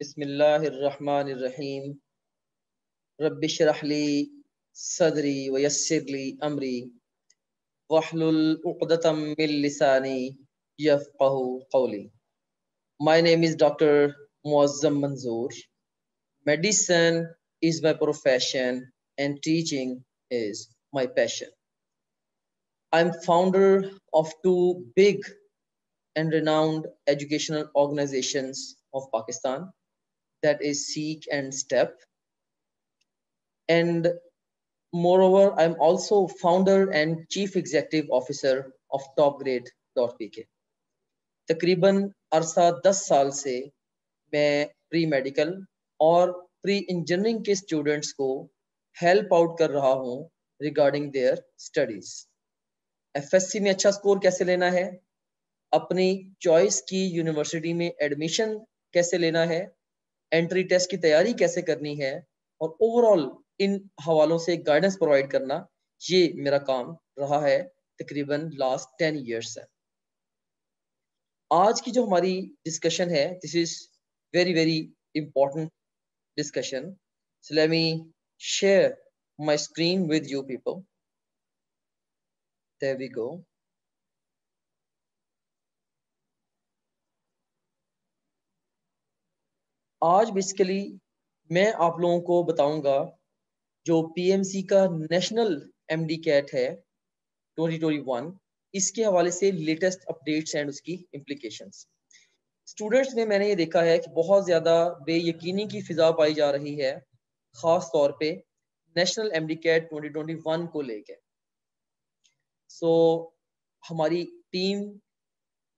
बिस्मिल्लाहिर्रहमानिर्रहीम। रब्बिश्रह ली सदरी व यस्सिर ली अमरी वहलुल उक़दतम मिन लिसानी यफ़क़हू क़ौली। My name is Dr. Muazzam Manzoor. Medicine is my profession and teaching is my passion. I'm founder of two big and renowned educational organizations of Pakistan, that is Seek and STEP. And moreover, I'm also founder and chief executive officer of topgrade.pk. तकरीबन अरसा 10 साल से मैं pre medical और pre engineering के students को help out कर रहा हूं रिगार्डिंग देयर स्टडीज। एफएससी में अच्छा स्कोर कैसे लेना है, अपनी चॉइस की यूनिवर्सिटी में एडमिशन कैसे लेना है, एंट्री टेस्ट की तैयारी कैसे करनी है और ओवरऑल इन हवालों से गाइडेंस प्रोवाइड करना, ये मेरा काम रहा है तकरीबन लास्ट 10 ईयर्स है। आज की जो हमारी डिस्कशन है, this is very very important discussion. So let me share my screen with you people. There we go. आज बेसिकली मैं आप लोगों को बताऊंगा जो पीएमसी का नेशनल एमडी कैट है 2021, इसके हवाले से लेटेस्ट अपडेट्स एंड उसकी इम्प्लीकेशंस। स्टूडेंट्स में मैंने ये देखा है कि बहुत ज़्यादा बेयकीनी की फिजा पाई जा रही है, ख़ास तौर पे नेशनल एमडी कैट 2021 को लेकर। सो हमारी टीम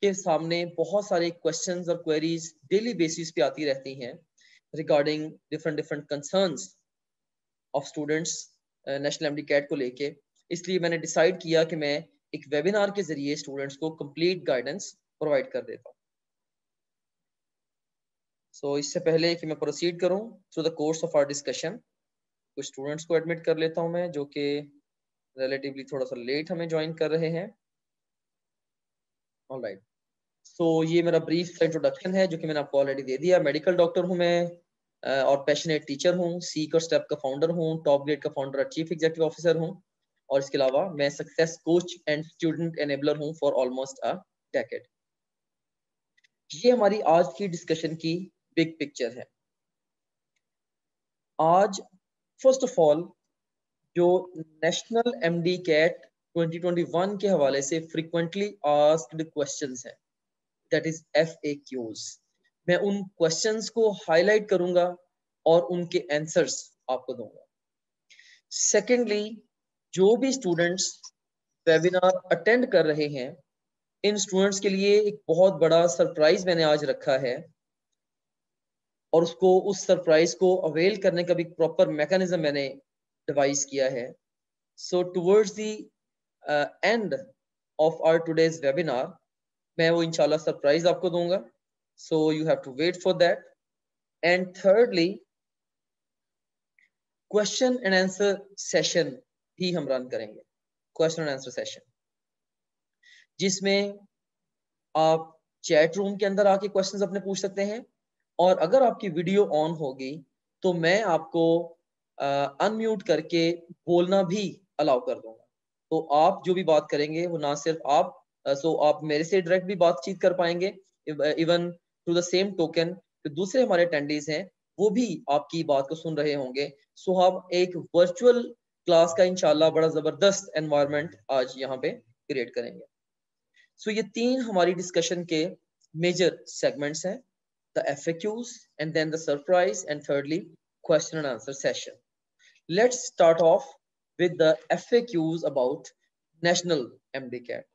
के सामने बहुत सारे क्वेश्चंस और क्वेरीज डेली बेसिस पे आती रहती हैं regarding different different concerns of students national MD CAT को लेके। इसलिए मैंने डिसाइड किया कि मैं एक वेबिनार के जरिए स्टूडेंट्स को कंप्लीट गाइडेंस प्रोवाइड कर देता हूँ। सो इससे पहले कि मैं प्रोसीड करूँ through the course of our discussion, कुछ स्टूडेंट्स को एडमिट कर लेता हूँ मैं, जो कि रिलेटिवली थोड़ा सा लेट हमें ज्वाइन कर रहे हैं। ऑलराइट, सो ये मेरा ब्रीफ इंट्रोडक्शन है जो कि मैंने आपको ऑलरेडी दे दिया। मेडिकल डॉक्टर हूँ मैं और पैशनेट टीचर हूँ, सीक और स्टेप का फाउंडर हूँ, टॉप ग्रेड का फाउंडर और चीफ एग्जीक्यूटिव ऑफिसर हूँ, और इसके अलावा मैं success coach and student enabler हूँ फॉर ऑलमोस्ट अ डेकेड। ये हमारी आज की डिस्कशन की बिग पिक्चर है। आज फर्स्ट ऑफ ऑल जो नेशनल एमडी कैट 2021 के हवाले से फ्रीक्वेंटली आस्क्ड क्वेश्चंस हैं, दैट इज FAQs, मैं उन क्वेश्चंस को हाईलाइट करूंगा और उनके आंसर्स आपको दूंगा। सेकेंडली, जो भी स्टूडेंट्स वेबिनार अटेंड कर रहे हैं, इन स्टूडेंट्स के लिए एक बहुत बड़ा सरप्राइज मैंने आज रखा है और उसको उस सरप्राइज को अवेल करने का भी प्रॉपर मैकेनिज्म मैंने डिवाइस किया है। So towards the end of our today's webinar मैं वो इंशाल्लाह सरप्राइज आपको दूंगा, so you have to wait for that. And thirdly, question and answer session भी हम रन करेंगे, क्वेश्चन एंड आंसर सेशन, जिसमें आप चैट रूम के अंदर आके क्वेश्चंस अपने पूछ सकते हैं, और अगर आपकी वीडियो ऑन होगी तो मैं आपको अनम्यूट करके बोलना भी अलाउ कर दूंगा। तो आप जो भी बात करेंगे वो ना सिर्फ आप आप मेरे से डायरेक्ट भी बातचीत कर पाएंगे, even to the same token जो दूसरे हमारे अटेंडीज हैं वो भी आपकी बात को सुन रहे होंगे। सो हम एक वर्चुअल क्लास का इंशाल्लाह बड़ा जबरदस्त एनवायरनमेंट आज यहाँ पे क्रिएट करेंगे। सो ये तीन हमारी डिस्कशन के मेजर सेगमेंट्स हैं, the FAQs, and then the surprise, and thirdly, question and answer session. Let's start off with the FAQs about National MDCAT.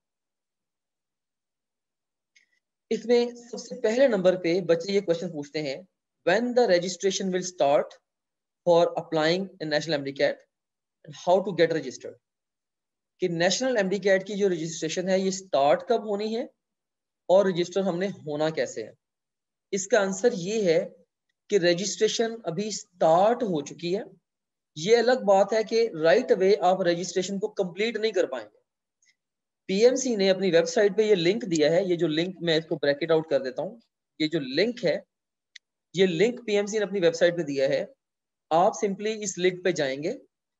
इसमें सबसे पहले नंबर पे बच्चे ये क्वेश्चन पूछते हैं, when the registration will start for applying in National MDCAT and how to get registered. कि national MDCAT की जो रजिस्ट्रेशन है ये स्टार्ट कब होनी है और रजिस्टर हमने होना कैसे है। इसका आंसर ये है कि रजिस्ट्रेशन अभी स्टार्ट हो चुकी है। ये अलग बात है कि राइट अवे आप रजिस्ट्रेशन को कंप्लीट नहीं कर पाएंगे। पीएमसी ने अपनी वेबसाइट पे ये लिंक दिया है, ये जो लिंक मैं इसको ब्रैकेट आउट कर देता हूँ, ये जो लिंक है ये लिंक पीएमसी ने अपनी वेबसाइट पे दिया है, आप सिंपली इस लिंक पे जाएंगे,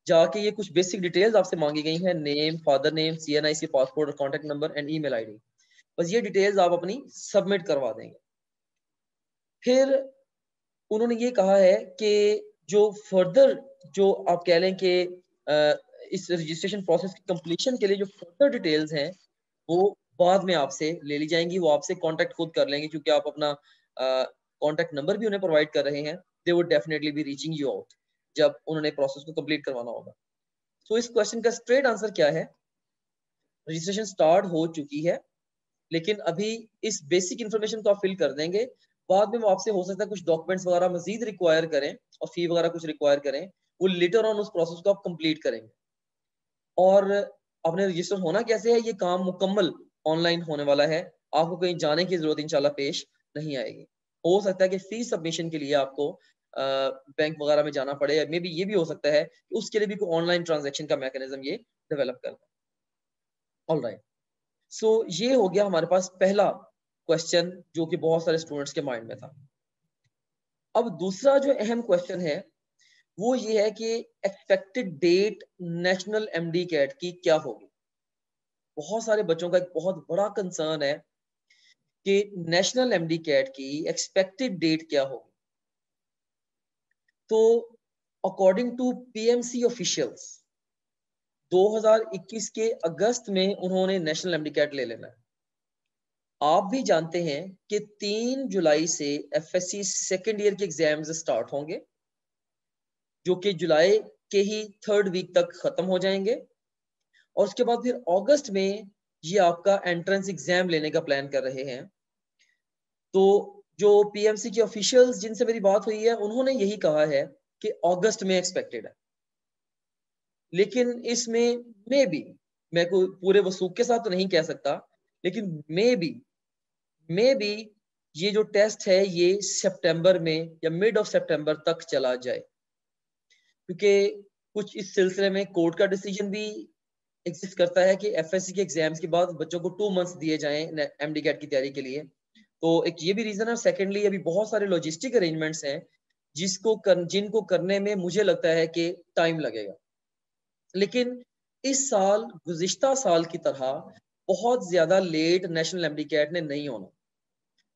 जाके ये कुछ बेसिक डिटेल्स आपसे मांगी गई हैं, name, father name, CNIC, passport और contact number and email ID, बस ये डिटेल्स आप अपनी सबमिट करवा देंगे। फिर उन्होंने ये कहा है कि जो फर्दर, जो आप कह लें कि इस रजिस्ट्रेशन प्रोसेस की कंप्लीशन के लिए जो फर्दर डिटेल्स हैं वो बाद में आपसे ले ली जाएंगी, वो आपसे कांटेक्ट खुद कर लेंगे, क्योंकि आप अपना कांटेक्ट नंबर भी उन्हें प्रोवाइड कर रहे हैं। They would definitely be reaching you out जब उन्होंने प्रोसेस को कंप्लीट करवाना होगा। तो इस क्वेश्चन का स्ट्रेट आंसर क्या है, रजिस्ट्रेशन स्टार्ट हो चुकी है, लेकिन अभी इस बेसिक इन्फॉर्मेशन को आप फिल कर देंगे, बाद में वो आपसे हो सकता है कुछ डॉक्यूमेंट्स वगैरह मजीद रिक्वायर करें और फी वगैरह कुछ रिक्वायर करें, वो लेटर ऑन उस प्रोसेस को आप कंप्लीट करेंगे। और आपने रजिस्टर होना कैसे है, ये काम मुकम्मल ऑनलाइन होने वाला है, आपको कहीं जाने की जरूरत इंशाल्लाह पेश नहीं आएगी। हो सकता है कि फी सबमिशन के लिए आपको बैंक वगैरह में जाना पड़े, मे बी ये भी हो सकता है कि उसके लिए भी कोई ऑनलाइन ट्रांजेक्शन का मैकेनिज्म ये डेवलप करना है। ऑलराइट, सो ये हो गया हमारे पास पहला क्वेश्चन जो कि बहुत सारे स्टूडेंट्स के माइंड में था। अब दूसरा जो अहम क्वेश्चन है वो ये है कि expected date national MD CAT की क्या होगी। बहुत सारे बच्चों का एक बहुत बड़ा कंसर्न है कि नेशनल एमडी कैट की एक्सपेक्टेड डेट क्या होगी। तो अकॉर्डिंग टू पीएमसी ऑफिशियल्स 2021 के अगस्त में उन्होंने नेशनल एमडी कैट ले लेना है। आप भी जानते हैं कि 3 जुलाई से एफएससी सेकेंड ईयर के एग्जाम्स स्टार्ट होंगे, जो कि जुलाई के ही 3rd वीक तक खत्म हो जाएंगे, और उसके बाद फिर अगस्त में ये आपका एंट्रेंस एग्जाम लेने का प्लान कर रहे हैं। तो जो पीएमसी के ऑफिशियल्स जिनसे मेरी बात हुई है उन्होंने यही कहा है कि अगस्त में एक्सपेक्टेड है, लेकिन इसमें मे बी, मैं को पूरे वसूख के साथ तो नहीं कह सकता, लेकिन मे बी ये जो टेस्ट है ये सितंबर में या मिड ऑफ सितंबर तक चला जाए, क्योंकि कुछ इस सिलसिले में कोर्ट का डिसीजन भी एग्जिस्ट करता है कि एफएससी के एग्जाम्स के बाद बच्चों को 2 मंथ्स दिए जाएं एमडी कैट की तैयारी के लिए। तो एक ये भी रीजन है, सेकेंडली अभी बहुत सारे लॉजिस्टिक अरेंजमेंट्स हैं जिनको करने में मुझे लगता है कि टाइम लगेगा। लेकिन इस साल गुज़िश्ता साल की तरह बहुत ज्यादा लेट नेशनल एमडी कैट ने नहीं होना,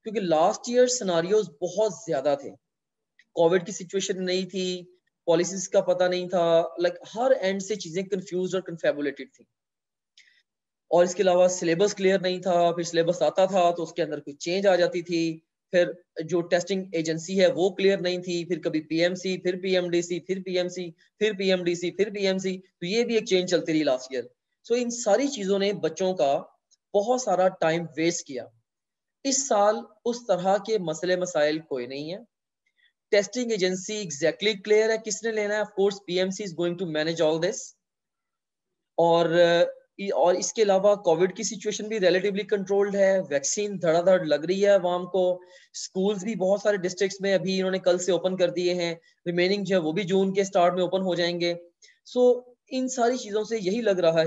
क्योंकि लास्ट ईयर सिनारियोज बहुत ज्यादा थे, कोविड की सिचुएशन नहीं थी, पॉलिसीज का पता नहीं था, लाइक हर एंड से चीजें कंफ्यूज और कन्फेबुलेटेड थी, और इसके अलावा सिलेबस क्लियर नहीं था, फिर सिलेबस आता था तो उसके अंदर कुछ चेंज आ जाती थी, फिर जो टेस्टिंग एजेंसी है वो क्लियर नहीं थी, फिर कभी पीएमसी, फिर पीएमडीसी, फिर पीएमसी, फिर पीएमडीसी, फिर पीएमसी, तो ये भी एक चेंज चलती रही लास्ट ईयर। सो इन सारी चीजों ने बच्चों का बहुत सारा टाइम वेस्ट किया। इस साल उस तरह के मसले मसाइल कोई नहीं है, टेस्टिंग एजेंसी एग्जैक्टली क्लियर है किसने लेना है, of course PMC is going to manage all this. और इसके अलावा कोविड की सिचुएशन भी रिलेटिवली कंट्रोल्ड है, वैक्सीन धड़ाधड़ लग रही है आवाम को, स्कूल्स भी बहुत सारे डिस्ट्रिक्ट्स में अभी इन्होंने कल से ओपन कर दिए हैं, रिमेनिंग जो है वो भी जून के स्टार्ट में ओपन हो जाएंगे। सो इन सारी चीजों से यही लग रहा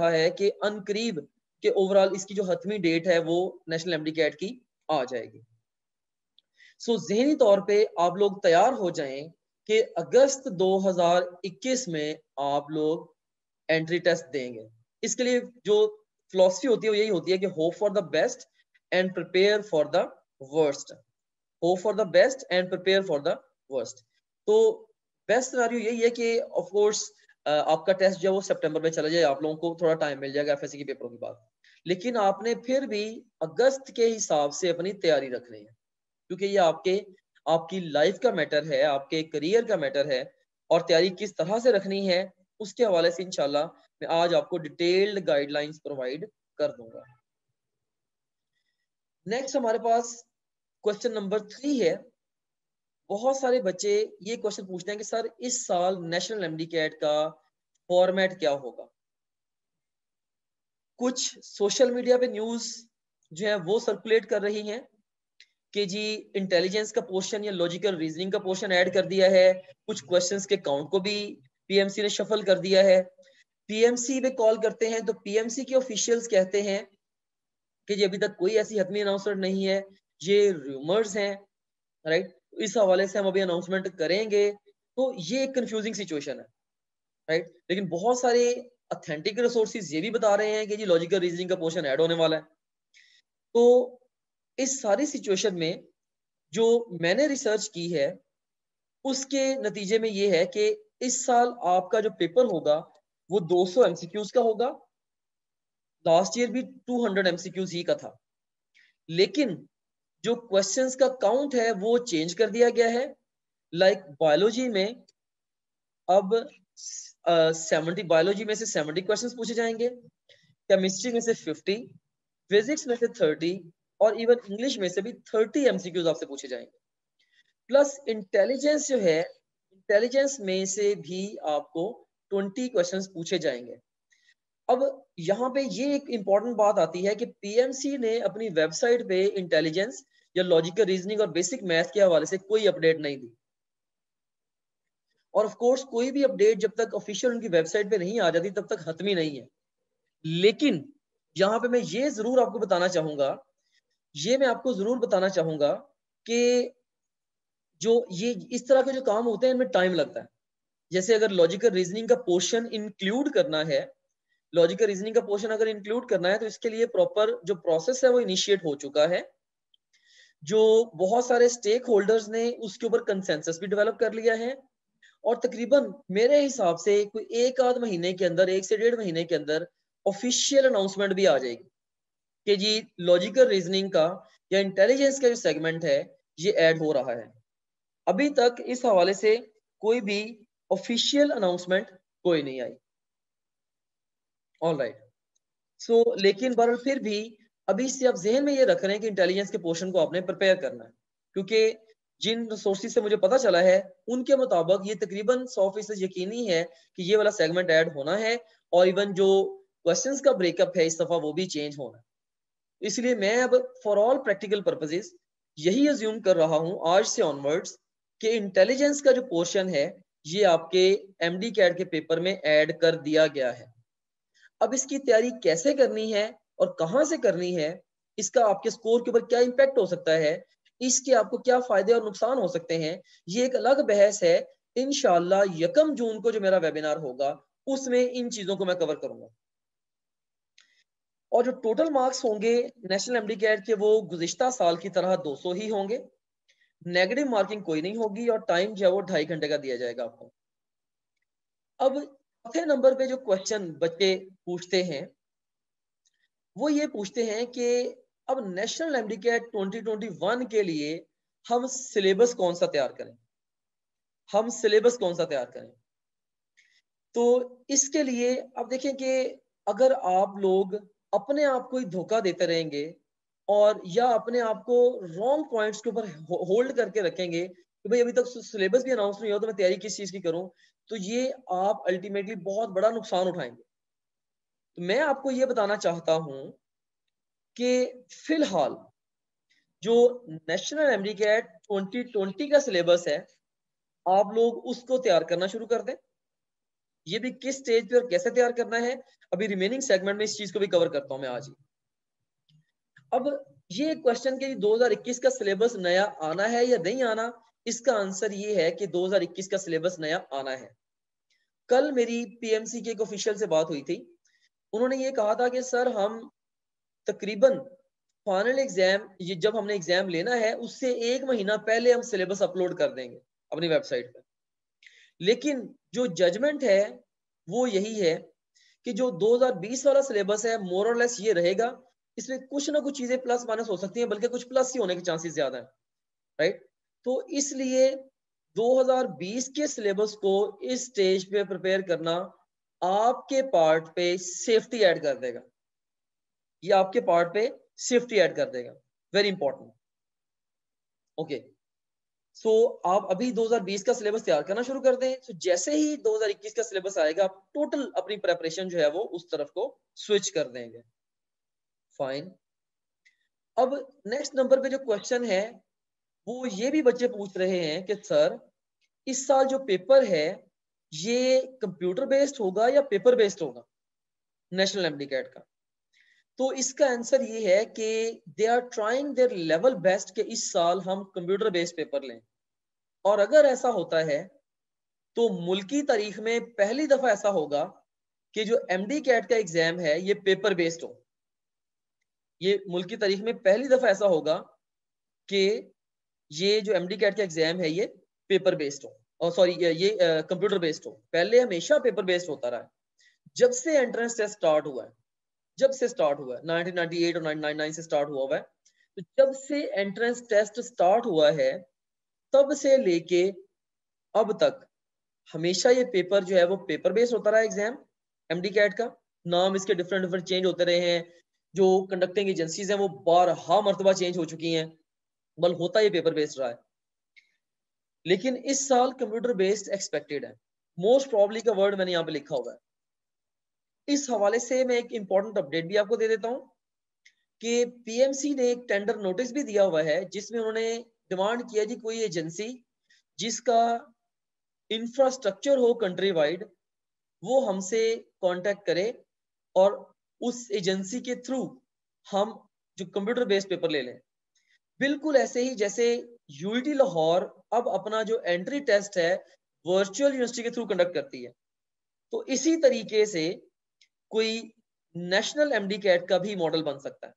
है, कि अनकरीब के ओवरऑल इसकी जो हतमी डेट है वो नेशनल एमडी कैट की आ जाएगी। सो ज़हनी तौर पे आप लोग तैयार हो जाएं कि अगस्त 2021 में आप लोग एंट्री टेस्ट देंगे। इसके लिए जो फिलॉसफी होती है वो यही होती है कि hope for the best and prepare for the worst. Hope for the best and prepare for the worst. तो बेस्ट सिनेरियो यही है कि ऑफ कोर्स आपका टेस्ट जो है वो सितंबर में चला जाए, आप लोगों को थोड़ा टाइम मिल जाएगा एफएससी के पेपरों के बाद, लेकिन आपने फिर भी अगस्त के हिसाब से अपनी तैयारी रखनी है, क्योंकि ये आपकी लाइफ का मैटर है, आपके करियर का मैटर है, और तैयारी किस तरह से रखनी है उसके हवाले से इंशाल्लाह मैं आज आपको डिटेल्ड गाइडलाइंस प्रोवाइड कर दूंगा। नेक्स्ट हमारे पास क्वेश्चन नंबर 3 है। बहुत सारे बच्चे ये क्वेश्चन पूछते हैं कि सर इस साल नेशनल एमडी कैट का फॉर्मेट क्या होगा। कुछ सोशल मीडिया पे न्यूज जो है वो सर्कुलेट कर रही हैं कि जी इंटेलिजेंस का पोर्शन या लॉजिकल रीजनिंग का पोर्शन ऐड कर दिया है, कुछ क्वेश्चंस के काउंट को भी पीएमसी ने शफल कर दिया है। पीएमसी पे कॉल करते हैं तो पीएमसी के ऑफिशियल्स कहते हैं कि जी अभी तक कोई ऐसी हतमी अनाउंसमेंट नहीं है ये रूमर्स हैं, राइट? इस हवाले से हम अभी अनाउंसमेंट करेंगे, तो ये एक कंफ्यूजिंग सिचुएशन है, राइट? लेकिन बहुत सारे ऑथेंटिक रिसोर्सेज ये भी बता रहे हैं कि जी लॉजिकल रीजनिंग का पोर्शन ऐड होने वाला है। तो इस सारी सिचुएशन में जो मैंने रिसर्च की है उसके नतीजे में ये है कि इस साल आपका जो पेपर होगा वो 200 एमसीक्यूज का होगा। लास्ट ईयर भी 200 एमसीक्यूज ही का था, लेकिन जो क्वेश्चंस का काउंट है वो चेंज कर दिया गया है। लाइक बायोलॉजी में अब 70 बायोलॉजी में से 70 क्वेश्चंस पूछे जाएंगे, केमिस्ट्री में से 50, फिजिक्स में से 30 और इवन इंग्लिश में से भी 30 एमसीक्यूज आपसे पूछे जाएंगे। प्लस इंटेलिजेंस जो है, इंटेलिजेंस में से भी आपको 20 क्वेश्चंस पूछे जाएंगे। अब यहाँ पे ये एक इंपॉर्टेंट बात आती है कि पीएमसी ने अपनी वेबसाइट पे इंटेलिजेंस या लॉजिकल रीजनिंग और बेसिक मैथ के हवाले से कोई अपडेट नहीं दी। और ऑफ कोर्स कोई भी अपडेट जब तक ऑफिशियल उनकी वेबसाइट पे नहीं आ जाती तब तक हतमी नहीं है। लेकिन यहाँ पे मैं ये जरूर आपको बताना चाहूंगा, ये मैं आपको जरूर बताना चाहूंगा कि जो ये इस तरह के जो काम होते हैं इनमें टाइम लगता है। जैसे अगर लॉजिकल रीजनिंग का पोर्शन इंक्लूड करना है, लॉजिकल रीजनिंग का पोर्शन अगर इंक्लूड करना है तो इसके लिए प्रॉपर जो प्रोसेस है वो इनिशिएट हो चुका है। जो बहुत सारे स्टेक होल्डर्स ने उसके ऊपर कंसेंसस भी डेवलप कर लिया है और तकरीबन मेरे हिसाब से कोई एक आध महीने के अंदर, 1 से 1.5 महीने के अंदर ऑफिशियल अनाउंसमेंट भी आ जाएगी कि जी लॉजिकल रीजनिंग का या इंटेलिजेंस का जो सेगमेंट है ये ऐड हो रहा है। अभी तक इस हवाले से कोई भी ऑफिशियल अनाउंसमेंट कोई नहीं आई। ऑलराइट, सो लेकिन बहरहाल फिर भी अभी से आप जहन में ये रख रहे हैं कि इंटेलिजेंस के पोर्शन को आपने प्रिपेयर करना है, क्योंकि जिन सोर्सेज से मुझे पता चला है उनके मुताबिक ये तकरीबन 100% यकीनी है कि ये वाला सेगमेंट ऐड होना है और इवन जो क्वेश्चंस का ब्रेकअप है इस दफा वो भी चेंज होना है। इसलिए मैं अब फॉर ऑल प्रैक्टिकल पर्पसेस यही अज्यूम कर रहा हूं आज से ऑनवर्ड्स कि इंटेलिजेंस का जो पोर्शन है ये आपके एमडी कैट के पेपर में ऐड कर दिया गया है। अब इसकी तैयारी कैसे करनी है और कहां से करनी है, इसका आपके स्कोर के ऊपर क्या इंपैक्ट हो सकता है, इसके आपको क्या फायदे और नुकसान हो सकते हैं, ये एक अलग बहस है। इंशाल्लाह 1 जून को जो मेरा वेबिनार होगा उसमें इन चीजों को मैं कवर करूंगा। और जो टोटल मार्क्स होंगे नेशनल एमडी कैट के वो गुज़िश्ता साल की तरह 200 ही होंगे। नेगेटिव मार्किंग कोई नहीं होगी और टाइम जो है वो 2.5 घंटे का दिया जाएगा आपको। अब चौथे नंबर पे जो क्वेश्चन बच्चे पूछते हैं वो ये पूछते हैं कि अब नेशनल एमडी कैट 2021 के लिए हम सिलेबस कौन सा तैयार करें, हम सिलेबस कौन सा तैयार करें। तो इसके लिए अब देखें कि अगर आप लोग अपने आप को ही धोखा देते रहेंगे और या अपने आप को रॉन्ग पॉइंट्स के ऊपर होल्ड करके रखेंगे कि भाई अभी तक सिलेबस भी अनाउंस नहीं हुआ तो मैं तैयारी किस चीज की करूं, तो ये आप अल्टीमेटली बहुत बड़ा नुकसान उठाएंगे। तो मैं आपको ये बताना चाहता हूं कि फिलहाल जो नेशनल एमडी कैट 2020 का सिलेबस है आप लोग उसको तैयार करना शुरू कर दें। ये भी किस स्टेज पे और कैसे तैयार करना है अभी रिमेनिंग सेगमेंट में इस चीज को भी कवर करता हूं मैं आज ही। अब ये क्वेश्चन के 2021 का सिलेबस नया आना है या नहीं आना, इसका आंसर ये है कि 2021 का सिलेबस नया आना है। कल मेरी पीएमसी के एक ऑफिशियल से बात हुई थी, उन्होंने ये कहा था कि सर हम तकरीबन फाइनल एग्जाम ये जब हमने एग्जाम लेना है उससे 1 महीना पहले हम सिलेबस अपलोड कर देंगे अपनी वेबसाइट पर। लेकिन जो जजमेंट है वो यही है कि जो 2020 वाला सिलेबस है मोर और लेस ये रहेगा। इसमें कुछ ना कुछ चीजें प्लस माइनस हो सकती हैं, बल्कि कुछ प्लस ही होने के चांसेस ज्यादा है, राइट? तो इसलिए 2020 के सिलेबस को इस स्टेज पे प्रिपेयर करना आपके पार्ट पे सेफ्टी ऐड कर देगा, ये आपके पार्ट पे सेफ्टी ऐड कर देगा, वेरी इंपॉर्टेंट। ओके, सो आप अभी 2020 का सिलेबस तैयार करना शुरू कर दें। सो जैसे ही 2021 का सिलेबस आएगा आप टोटल अपनी प्रेपरेशन जो है वो उस तरफ को स्विच कर देंगे। फाइन। अब नेक्स्ट नंबर पे जो क्वेश्चन है वो ये भी बच्चे पूछ रहे हैं कि सर इस साल जो पेपर है ये कंप्यूटर बेस्ड होगा या पेपर बेस्ड होगा नेशनल एमडी कैट का। तो इसका आंसर ये है कि they are trying their level best कि इस साल हम कंप्यूटर बेस्ड पेपर लें। और अगर ऐसा होता है तो मुल्की तारीख में पहली दफा ऐसा होगा कि जो एमडी कैट का एग्जाम है ये पेपर बेस्ड हो। ये मुल्की तारीख में पहली दफा ऐसा होगा कि ये जो एमडी कैट का एग्जाम है ये पेपर बेस्ड हो, और सॉरी ये कंप्यूटर बेस्ड हो। पहले हमेशा पेपर बेस्ड होता रहा है जब से एंट्रेंस टेस्ट स्टार्ट हुआ है। जब से स्टार्ट हुआ है 1998 और 1999 से स्टार्ट हुआ है। तो जब से एंट्रेंस टेस्ट स्टार्ट हुआ है तब से लेके अब तक हमेशा ये पेपर जो है वो पेपर बेस्ड होता रहा है एग्जाम। एमडी कैट का नाम इसके डिफरेंट डिफरेंट चेंज होते रहे हैं, जो कंडक्टिंग एजेंसीज हैं वो बारहा मरतबा चेंज हो चुकी हैं, बल होता ये पेपर बेस्ड रहा है। लेकिन इस साल कंप्यूटर बेस्ड एक्सपेक्टेड है। मोस्ट प्रॉब्ली का वर्ड मैंने यहाँ पे लिखा हुआ है। इस हवाले से मैं एक इंपॉर्टेंट अपडेट भी आपको दे देता हूँ कि पीएमसी ने एक टेंडर नोटिस भी दिया हुआ है जिसमें उन्होंने डिमांड किया जी कोई एजेंसी जिसका इंफ्रास्ट्रक्चर हो कंट्री वाइड वो हमसे कांटेक्ट करे और उस एजेंसी के थ्रू हम जो कंप्यूटर बेस्ड पेपर ले लें। बिल्कुल ऐसे ही जैसे यूआईटी लाहौर अब अपना जो एंट्री टेस्ट है वर्चुअल यूनिवर्सिटी के थ्रू कंडक्ट करती है, तो इसी तरीके से कोई नेशनल एमडी कैट का भी मॉडल बन सकता है।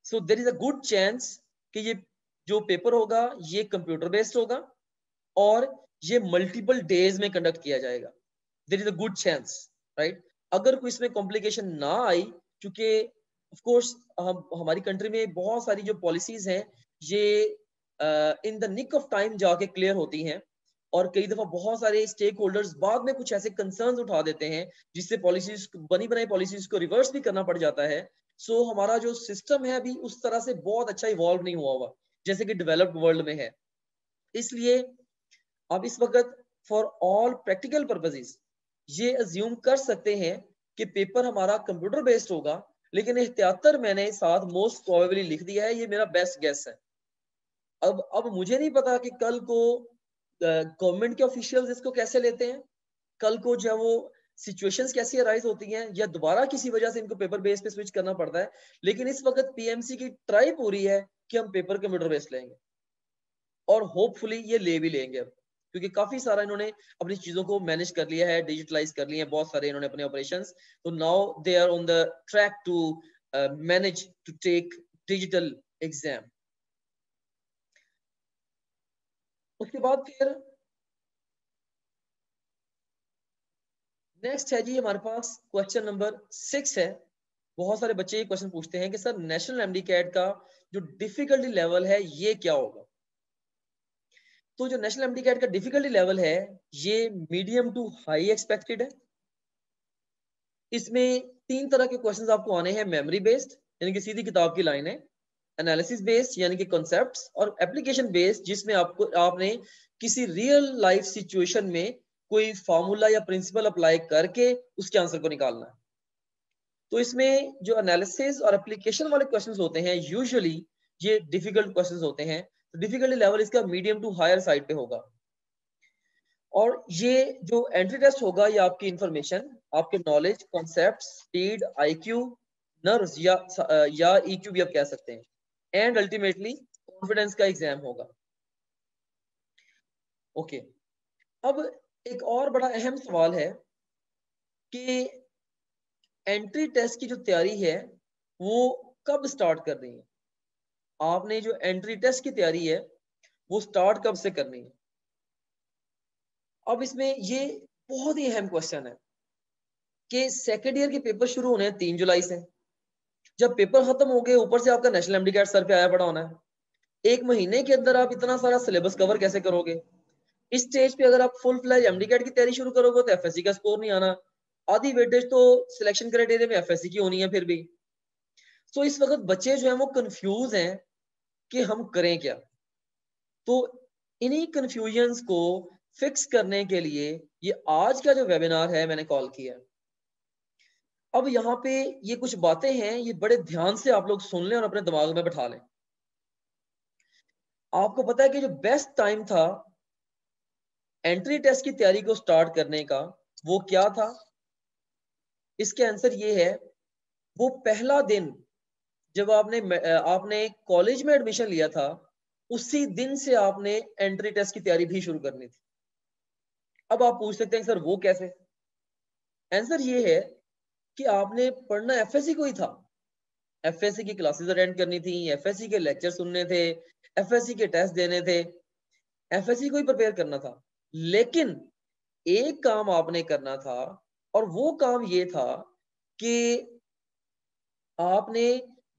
So there is a good chance कि ये जो पेपर होगा ये कंप्यूटर बेस्ड होगा और ये मल्टीपल डेज में कंडक्ट किया जाएगा। There is a good chance, right. अगर कोई इसमें कॉम्प्लिकेशन ना आई, क्योंकि ऑफ कोर्स हमारी कंट्री में बहुत सारी जो पॉलिसीज हैं ये in the nick of time जाके क्लियर होती हैं, और कई दफा बहुत सारे स्टेक होल्डर्स बाद में कुछ ऐसे कंसर्न्स उठा देते हैं जिससे पॉलिसीज बनी बनाई पॉलिसीज को रिवर्स भी करना पड़ जाता है। सो हमारा जो सिस्टम है अभी उस तरह से बहुत अच्छा इवॉल्व नहीं हुआ हुआ जैसे कि डेवलप्ड वर्ल्ड में है। इसलिए अब इस वक्त फॉर ऑल प्रैक्टिकल पर्पसेस ये अज्यूम कर सकते हैं कि पेपर हमारा कंप्यूटर बेस्ड होगा, लेकिन एहतियातर मैंने साथ मोस्ट प्रोबेबली लिख दिया है, ये मेरा बेस्ट गेस है। अब मुझे नहीं पता कि कल को गवर्नमेंट के ऑफिशियल्स इसको कैसे लेते हैं, कल को जो है वो सिचुएशंस कैसी अराइज होती हैं, या दोबारा किसी वजह से इनको पेपर बेस पे स्विच करना पड़ता है। लेकिन इस वक्त पीएमसी की ट्राई पूरी है कि हम पेपर कंप्यूटर बेस्ड लेंगे, और होपफुली ये ले भी लेंगे अब, क्योंकि काफी सारा इन्होंने अपनी चीजों को मैनेज कर लिया है, डिजिटलाइज कर लिए हैं बहुत सारे इन्होंने अपने ऑपरेशंस। तो now they are on the track to manage to take digital exam. उसके बाद फिर नेक्स्ट है जी हमारे पास क्वेश्चन नंबर 6 है। बहुत सारे बच्चे ये क्वेश्चन पूछते हैं कि सर नेशनल एमडी कैट का जो डिफिकल्टी लेवल है ये क्या होगा। तो जो नेशनल एमडी कैट का डिफिकल्टी लेवल है ये मीडियम टू हाई एक्सपेक्टेड है। इसमें 3 तरह के क्वेश्चंस आपको आने हैं, मेमोरी बेस्ड यानी कि सीधी किताब की लाइन है, एनालिसिस बेस्ड यानी कि कॉन्सेप्ट्स, और एप्लीकेशन बेस्ड जिसमें आपने किसी रियल लाइफ सिचुएशन में कोई फार्मूला या प्रिंसिपल अप्लाई करके उसके आंसर को निकालना है। तो इसमें जो एनालिसिस और एप्लीकेशन वाले क्वेश्चंस होते हैं यूजुअली ये डिफिकल्ट क्वेश्चंस होते हैं, तो डिफिकल्टी लेवल इसका मीडियम टू हायर साइड पे होगा। और ये जो एंट्री टेस्ट होगा ये आपकी इंफॉर्मेशन, आपके knowledge, concept, speed, IQ, nerves या ईक्यू भी आप कह सकते हैं, एंड अल्टीमेटली कॉन्फिडेंस का एग्जाम होगा। ओके, अब एक और बड़ा अहम सवाल है कि एंट्री टेस्ट की जो तैयारी है वो कब स्टार्ट कर रही है। आपने जो एंट्री टेस्ट की तैयारी है वो स्टार्ट कब से करनी है। अब इसमें ये बहुत ही अहम क्वेश्चन है कि सेकेंड ईयर के पेपर शुरू होने हैं 3 जुलाई से। जब पेपर खत्म हो गए ऊपर से आपका नेशनल एमडी कैट सर पे आया पड़ा होना है। एक महीने के अंदर आप इतना सारा सिलेबस कवर कैसे करोगे। इस स्टेज पे अगर आप फुल फ्लैज एमडी कैट की तैयारी शुरू करोगे तो एफएससी का स्कोर नहीं आना, आधी वेटेज तो सिलेक्शन क्राइटेरिया में एफएससी की होनी है फिर भी। तो इस वक्त बच्चे जो है वो कंफ्यूज हैं कि हम करें क्या। तो इन्हीं कंफ्यूजन्स को फिक्स करने के लिए ये आज का जो वेबिनार है मैंने कॉल किया। अब यहाँ पे ये कुछ बातें हैं, ये बड़े ध्यान से आप लोग सुन लें और अपने दिमाग में बैठा लें। आपको पता है कि जो बेस्ट टाइम था एंट्री टेस्ट की तैयारी को स्टार्ट करने का वो क्या था। इसके आंसर ये है वो पहला दिन जब आपने कॉलेज में एडमिशन लिया था, उसी दिन से आपने एंट्री टेस्ट की तैयारी भी शुरू करनी थी। अब आप पूछ सकते हैं सर वो कैसे? आंसर ये है कि आपने पढ़ना एफएससी को ही था। एफएससी की क्लासेस अटेंड करनी थी, एफएससी के लेक्चर सुनने थे, एफएससी के टेस्ट देने थे, एफएससी को ही प्रिपेयर करना था। लेकिन एक काम आपने करना था, और वो काम ये था कि आपने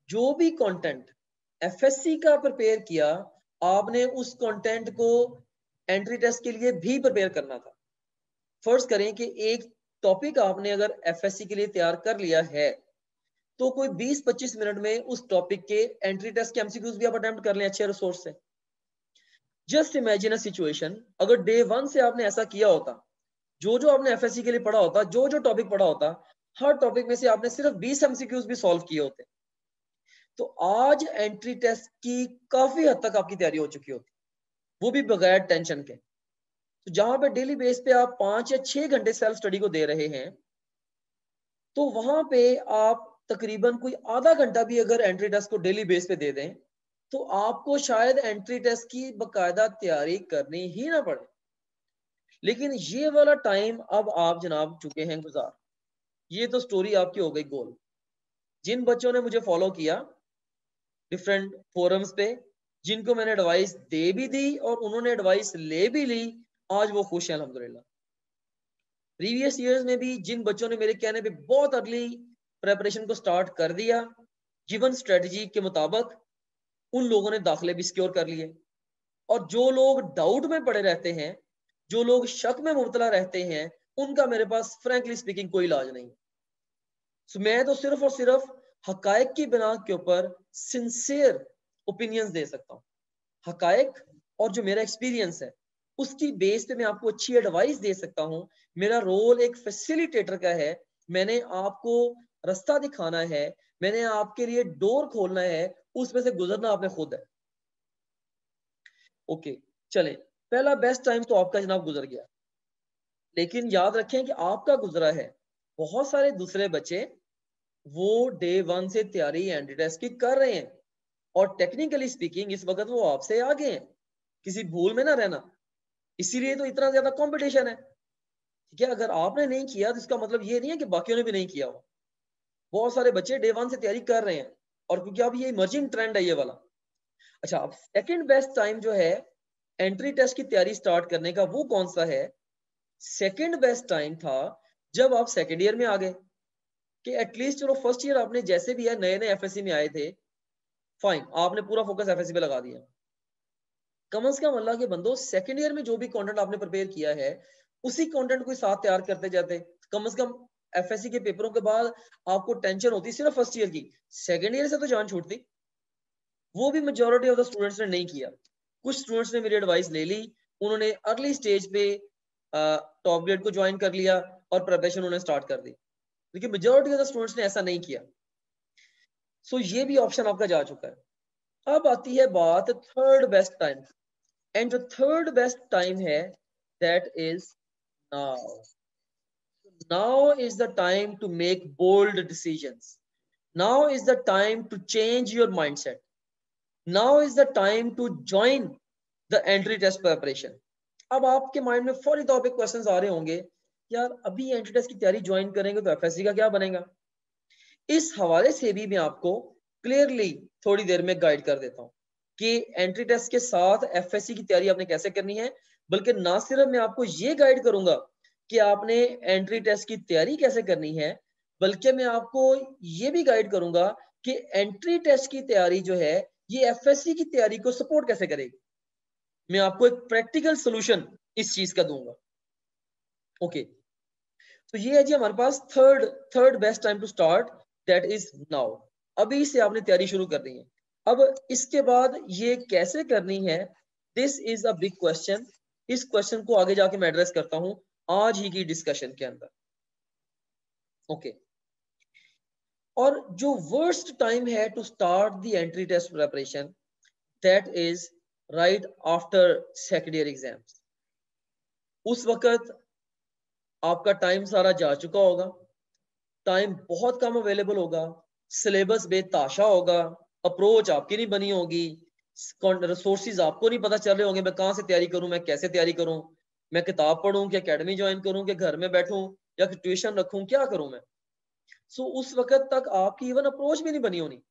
जो भी कंटेंट एफएससी का प्रिपेयर किया, आपने उस कंटेंट को एंट्री टेस्ट के लिए भी प्रिपेयर करना था। फर्ज करें कि एक टॉपिक आपने अगर एफएससी के लिए तैयार कर लिया है, तो कोई 20-25 मिनट में उस टॉपिक के एंट्री टेस्ट के एमसीक्यूज भी आप अटेम्प्ट कर लें अच्छे रिसोर्स से। जस्ट इमेजिन अ सिचुएशन, अगर डे 1 से आपने ऐसा किया होता, जो आपने एफएससी के लिए पढ़ा होता, जो टॉपिक पढ़ा होता, हर टॉपिक में से आपने सिर्फ 20 एमसीक्यूज भी सॉल्व किए होते, तो आज एंट्री टेस्ट की काफी हद तक आपकी तैयारी हो चुकी होती, वो भी बगैर टेंशन के। तो जहां पे डेली बेस पे आप 5 या 6 घंटे सेल्फ स्टडी को दे रहे हैं, तो वहां पे आप तकरीबन कोई आधा घंटा भी अगर एंट्री टेस्ट को डेली बेस पे दे दें, तो आपको शायद एंट्री टेस्ट की बकायदा तैयारी करनी ही ना पड़े। लेकिन ये वाला टाइम अब आप जनाब चुके हैं गुजार। ये तो स्टोरी आपकी हो गई गोल। जिन बच्चों ने मुझे फॉलो किया डिफरेंट फोरम्स पे, जिनको मैंने एडवाइस दे भी दी और उन्होंने एडवाइस ले भी ली, आज वो खुश हैं अल्हम्दुलिल्लाह। प्रीवियस ईयर्स में भी जिन बच्चों ने मेरे कहने पे बहुत अर्ली प्रेपरेशन को स्टार्ट कर दिया गिवन स्ट्रेटजी के मुताबिक, उन लोगों ने दाखिले भी सिक्योर कर लिए। और जो लोग डाउट में पड़े रहते हैं, जो लोग शक में मुबतला रहते हैं, उनका मेरे पास फ्रैंकली स्पीकिंग कोई इलाज नहीं। सो मैं तो सिर्फ और सिर्फ हकायक की बिना के ऊपर सिंसियर ओपिनियंस दे सकता हूँ। हकायक और जो मेरा एक्सपीरियंस है, उसकी बेस पे मैं आपको अच्छी एडवाइस दे सकता हूँ। मेरा रोल एक फैसिलिटेटर का है। मैंने आपको रास्ता दिखाना है, मैंने आपके लिए डोर खोलना है, उसमें से गुजरना आपने खुद है। ओके, चले, पहला बेस्ट टाइम तो आपका जनाब गुजर गया, लेकिन याद रखें कि आपका गुजरा है। बहुत सारे दूसरे बच्चे वो डे 1 से तैयारी एंट्री टेस्ट की कर रहे हैं, और टेक्निकली स्पीकिंग इस वक्त वो आपसे आगे हैं, किसी भूल में ना रहना। इसीलिए तो इतना ज्यादा कंपटीशन है। ठीक है, अगर आपने नहीं किया तो इसका मतलब ये नहीं है कि बाकियों ने भी नहीं किया हो। बहुत सारे बच्चे डे 1 से तैयारी कर रहे हैं, और क्योंकि अब ये इमर्जिंग ट्रेंड है ये वाला। अच्छा, अब सेकंड बेस्ट टाइम जो है एंट्री टेस्ट की तैयारी स्टार्ट करने का, वो कौन सा है? सेकंड बेस्ट टाइम था जब आप सेकंड ईयर में आ गए, कि एटलीस्ट चलो फर्स्ट ईयर आपने जैसे भी है नए नए एफएससी में आए थे, फाइन, आपने पूरा फोकस एफएससी पे लगा दिया। कम से कम अल्लाह के बंदो, सेकंड ईयर में जो भी कंटेंट आपने प्रिपेयर किया है, उसी कंटेंट को साथ तैयार करते जाते। कम से कम एफएससी के पेपरों के बाद आपको टेंशन होती सिर्फ फर्स्ट ईयर की, सेकंड ईयर से तो जान छूटती। वो भी मेजोरिटी ऑफ द स्टूडेंट्स ने नहीं किया। कुछ स्टूडेंट्स ने मेरी एडवाइस ले ली, उन्होंने अर्ली स्टेज पे टॉप ग्रेड को ज्वाइन कर लिया और प्रिपरेशन उन्होंने स्टार्ट कर दी, लेकिन मेजोरिटी ऑफ द स्टूडेंट्स ने ऐसा नहीं किया। सो ये भी ऑप्शन आपका जा चुका है। अब आती है बात थर्ड बेस्ट टाइम, एंड जो थर्ड बेस्ट टाइम है that is now. Now is the time to make bold decisions. Now is the time to change your mindset. Now is the time to join the entry test preparation. अब आपके mind में फौरी तौर पे questions आ रहे होंगे, यार अभी एंट्री टेस्ट की तैयारी ज्वाइन करेंगे तो एफएससी का क्या बनेगा? इस हवाले से भी मैं आपको क्लियरली थोड़ी देर में गाइड कर देता हूँ कि एंट्री टेस्ट के साथ एफएससी की तैयारी आपने कैसे करनी है। बल्कि ना सिर्फ मैं आपको ये गाइड करूंगा कि आपने एंट्री टेस्ट की तैयारी कैसे करनी है, बल्कि मैं आपको ये भी गाइड करूंगा कि एंट्री टेस्ट की तैयारी जो है ये एफएससी की तैयारी को सपोर्ट कैसे करेगी। मैं आपको एक प्रैक्टिकल सोल्यूशन इस चीज का दूंगा। ओके, तो ये है जी हमारे पास third best time to start, that is now. अभी से आपने तैयारी शुरू करनी है। अब इसके बाद ये कैसे करनी है, this is a big question. इस क्वेश्चन को आगे जाके मैं एड्रेस करता हूं आज ही की डिस्कशन के अंदर। ओके, और जो वर्स्ट टाइम है to start the entry test preparation, that is right after second year exams. उस वक्त आपका टाइम सारा जा चुका होगा, टाइम बहुत कम अवेलेबल होगा, सिलेबस बेताशा होगा, अप्रोच आपकी नहीं बनी होगी, रिसोर्सेज आपको नहीं पता चल रहे होंगे, मैं कहाँ से तैयारी करूं, मैं कैसे तैयारी करूं, मैं किताब पढ़ूं कि एकेडमी ज्वाइन करूं कि घर में बैठूं या ट्यूशन रखूं, क्या करूं मैं। सो उस वक्त तक आपकी इवन अप्रोच भी नहीं बनी होनी।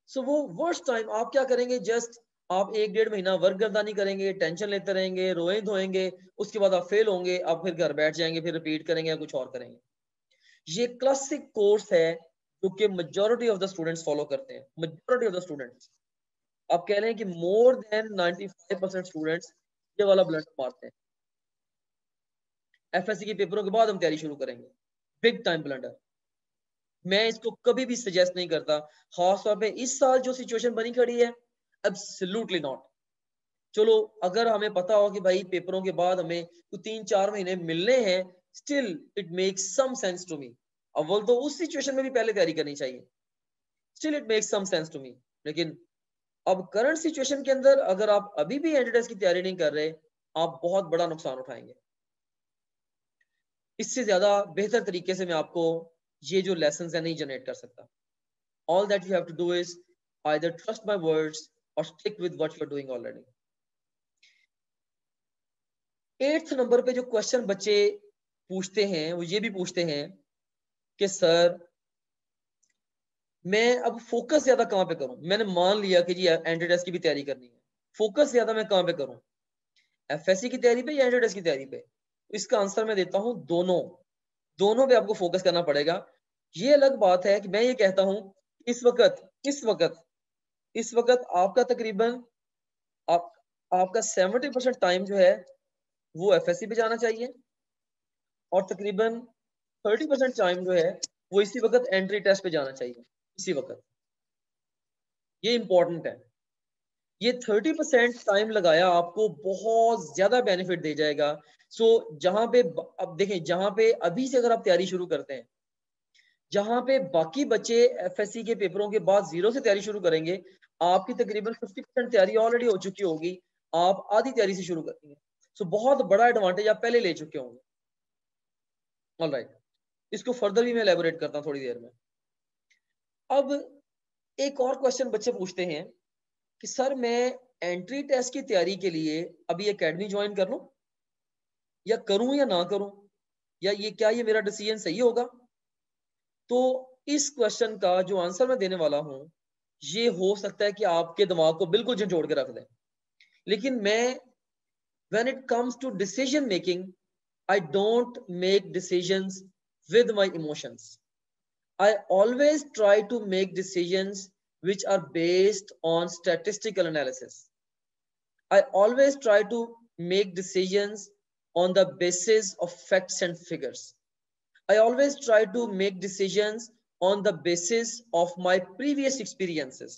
सो वो वर्स्ट टाइम आप क्या करेंगे, जस्ट आप 1-1.5 महीना वर्क गर्दानी करेंगे, टेंशन लेते रहेंगे, रोए धोएंगे, उसके बाद आप फेल होंगे, आप फिर घर बैठ जाएंगे, फिर रिपीट करेंगे या कुछ और करेंगे। ये क्लासिक कोर्स है जो कि majority of the students follow करते हैं। मेजॉरिटी ऑफ द स्टूडेंट्स, आप कह रहे हैं कि मोर देन 95% स्टूडेंट्स ये वाला ब्लंडर मारते हैं। एफएससी के पेपरों के बाद हम तैयारी शुरू करेंगे, बिग टाइम ब्लंडर। मैं इसको कभी भी सजेस्ट नहीं करता, खासतौर पे इस साल जो सिचुएशन बनी खड़ी है, एब्सोल्युटली नॉट। चलो अगर हमें पता हो कि भाई पेपरों के बाद हमें 3-4 महीने मिलने हैं, still it makes some sense to me. अव्वल तो उस सिचुएशन में भी पहले तैयारी करनी चाहिए, still it makes some sense to me. लेकिन अब करंट सिचुएशन के अंदर अगर आप अभी भी एंट्री की तैयारी नहीं कर रहे, आप बहुत बड़ा नुकसान उठाएंगे। इससे ज्यादा बेहतर तरीके से मैं आपको ये जो लेसन है नहीं जनरेट कर सकता। All that you have to do is either trust my words और stick with what you are doing already. 8th number पे जो क्वेश्चन बच्चे पूछते हैं वो ये भी पूछते हैं कि सर मैं अब फोकस ज्यादा कहाँ पे करूं। मैंने मान लिया कि जी एंट्री टेस्ट की भी तैयारी करनी है, फोकस ज्यादा मैं कहाँ पे करूं, एफएससी की तैयारी पे या एंट्री टेस्ट की तैयारी पे। इसका आंसर मैं देता हूं दोनों, दोनों पे आपको फोकस करना पड़ेगा। ये अलग बात है कि मैं ये कहता हूं इस वक्त आपका तकरीबन आप आपका 70% टाइम जो है वो एफएससी पे जाना चाहिए और तकरीबन 30% टाइम जो है वो इसी वक्त एंट्री टेस्ट पे जाना चाहिए। इसी वक्त ये इंपॉर्टेंट है। ये 30% टाइम लगाया आपको बहुत ज्यादा बेनिफिट दे जाएगा। सो जहां पे अब देखें, जहां पे अभी से अगर आप तैयारी शुरू करते हैं, जहां पे बाकी बच्चे एफएससी के पेपरों के बाद 0 से तैयारी शुरू करेंगे, आपकी तकरीबन 50% तैयारी ऑलरेडी हो चुकी होगी, आप आधी तैयारी से शुरू करेंगे। सो बहुत बड़ा एडवांटेज आप पहले ले चुके होंगे। ऑलराइट, इसको फर्दर भी मैं एलैबोरेट करता हूं थोड़ी देर में। अब एक और क्वेश्चन बच्चे पूछते हैं कि सर मैं एंट्री टेस्ट की तैयारी के लिए अभी एकेडमी ज्वाइन कर लूं या करूं या ना करूं, या ये क्या ये मेरा डिसीजन सही होगा। तो इस क्वेश्चन का जो आंसर मैं देने वाला हूं, ये हो सकता है कि आपके दिमाग को बिल्कुल झंझोड़ के रख दे, लेकिन मैं when it comes to decision making, I don't make decisions with my emotions. I always try to make decisions which are based on statistical analysis. I always try to make decisions on the basis of facts and figures. I always try to make decisions on the basis of my previous experiences.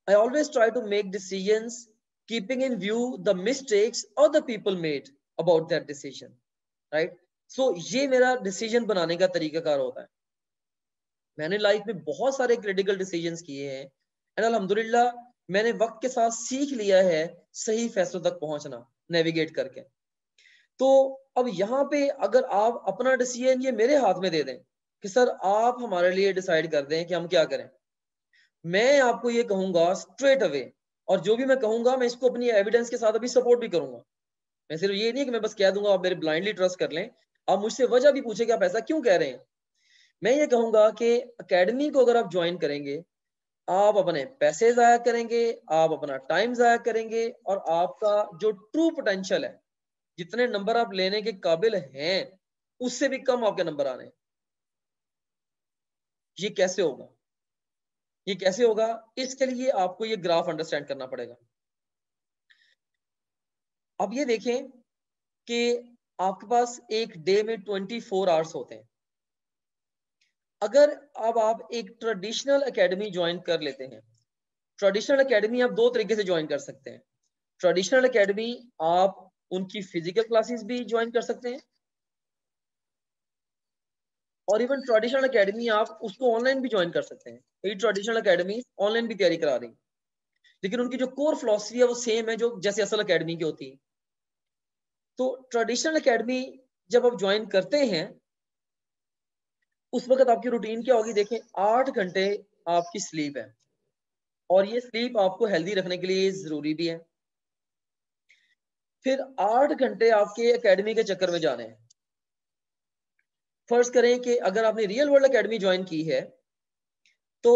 I always try to make decisions keeping in view the mistakes other people made about that decision. Right? So ये मेरा decision बनाने का तरीकाकार होता है। मैंने life में बहुत सारे क्रिटिकल डिसीजंस किए हैं एंड अल्हम्दुलिल्लाह मैंने वक्त के साथ सीख लिया है सही फैसलों तक पहुंचना, नेविगेट करके। तो अब यहाँ पे अगर आप अपना डिसीजन ये मेरे हाथ में दे दें कि सर आप हमारे लिए डिसाइड कर दें कि हम क्या करें, मैं आपको ये कहूंगा स्ट्रेट अवे, और जो भी मैं कहूंगा मैं इसको अपनी एविडेंस के साथ अभी सपोर्ट भी करूंगा। मैं सिर्फ ये नहीं कि मैं बस कह दूंगा आप मेरे ब्लाइंडली ट्रस्ट कर लें, आप मुझसे वजह भी पूछे कि आप ऐसा क्यों कह रहे हैं। मैं ये कहूंगा कि एकेडमी को अगर आप ज्वाइन करेंगे, आप अपने पैसे जाया करेंगे, आप अपना टाइम जाया करेंगे, और आपका जो ट्रू पोटेंशियल है, जितने नंबर आप लेने के काबिल हैं उससे भी कम आपके नंबर आने। ये कैसे होगा, ये कैसे होगा, इसके लिए आपको ये ग्राफ अंडरस्टैंड करना पड़ेगा। अब ये देखें कि आपके पास एक डे में 24 आवर्स होते हैं। अगर अब आप एक ट्रेडिशनल एकेडमी ज्वाइन कर लेते हैं, ट्रेडिशनल एकेडमी आप दो तरीके से ज्वाइन कर सकते हैं। ट्रेडिशनल एकेडमी आप उनकी फिजिकल क्लासेस भी ज्वाइन कर सकते हैं, और इवन ट्रेडिशनल एकेडमी आप उसको ऑनलाइन भी ज्वाइन कर सकते हैं। कई ट्रेडिशनल एकेडमी ऑनलाइन भी तैयारी करा रही, लेकिन उनकी जो कोर फिलॉसफी है वो सेम है जो जैसे असल एकेडमी की होती है। तो ट्रेडिशनल एकेडमी जब आप ज्वाइन करते हैं, उस वक्त आपकी रूटीन क्या होगी? देखें, 8 घंटे आपकी स्लीप है और ये स्लीप आपको हेल्दी रखने के लिए जरूरी भी है। फिर 8 घंटे आपके एकेडमी के चक्कर में जाने हैं। फर्ज करें कि अगर आपने रियल वर्ल्ड एकेडमी ज्वाइन की है तो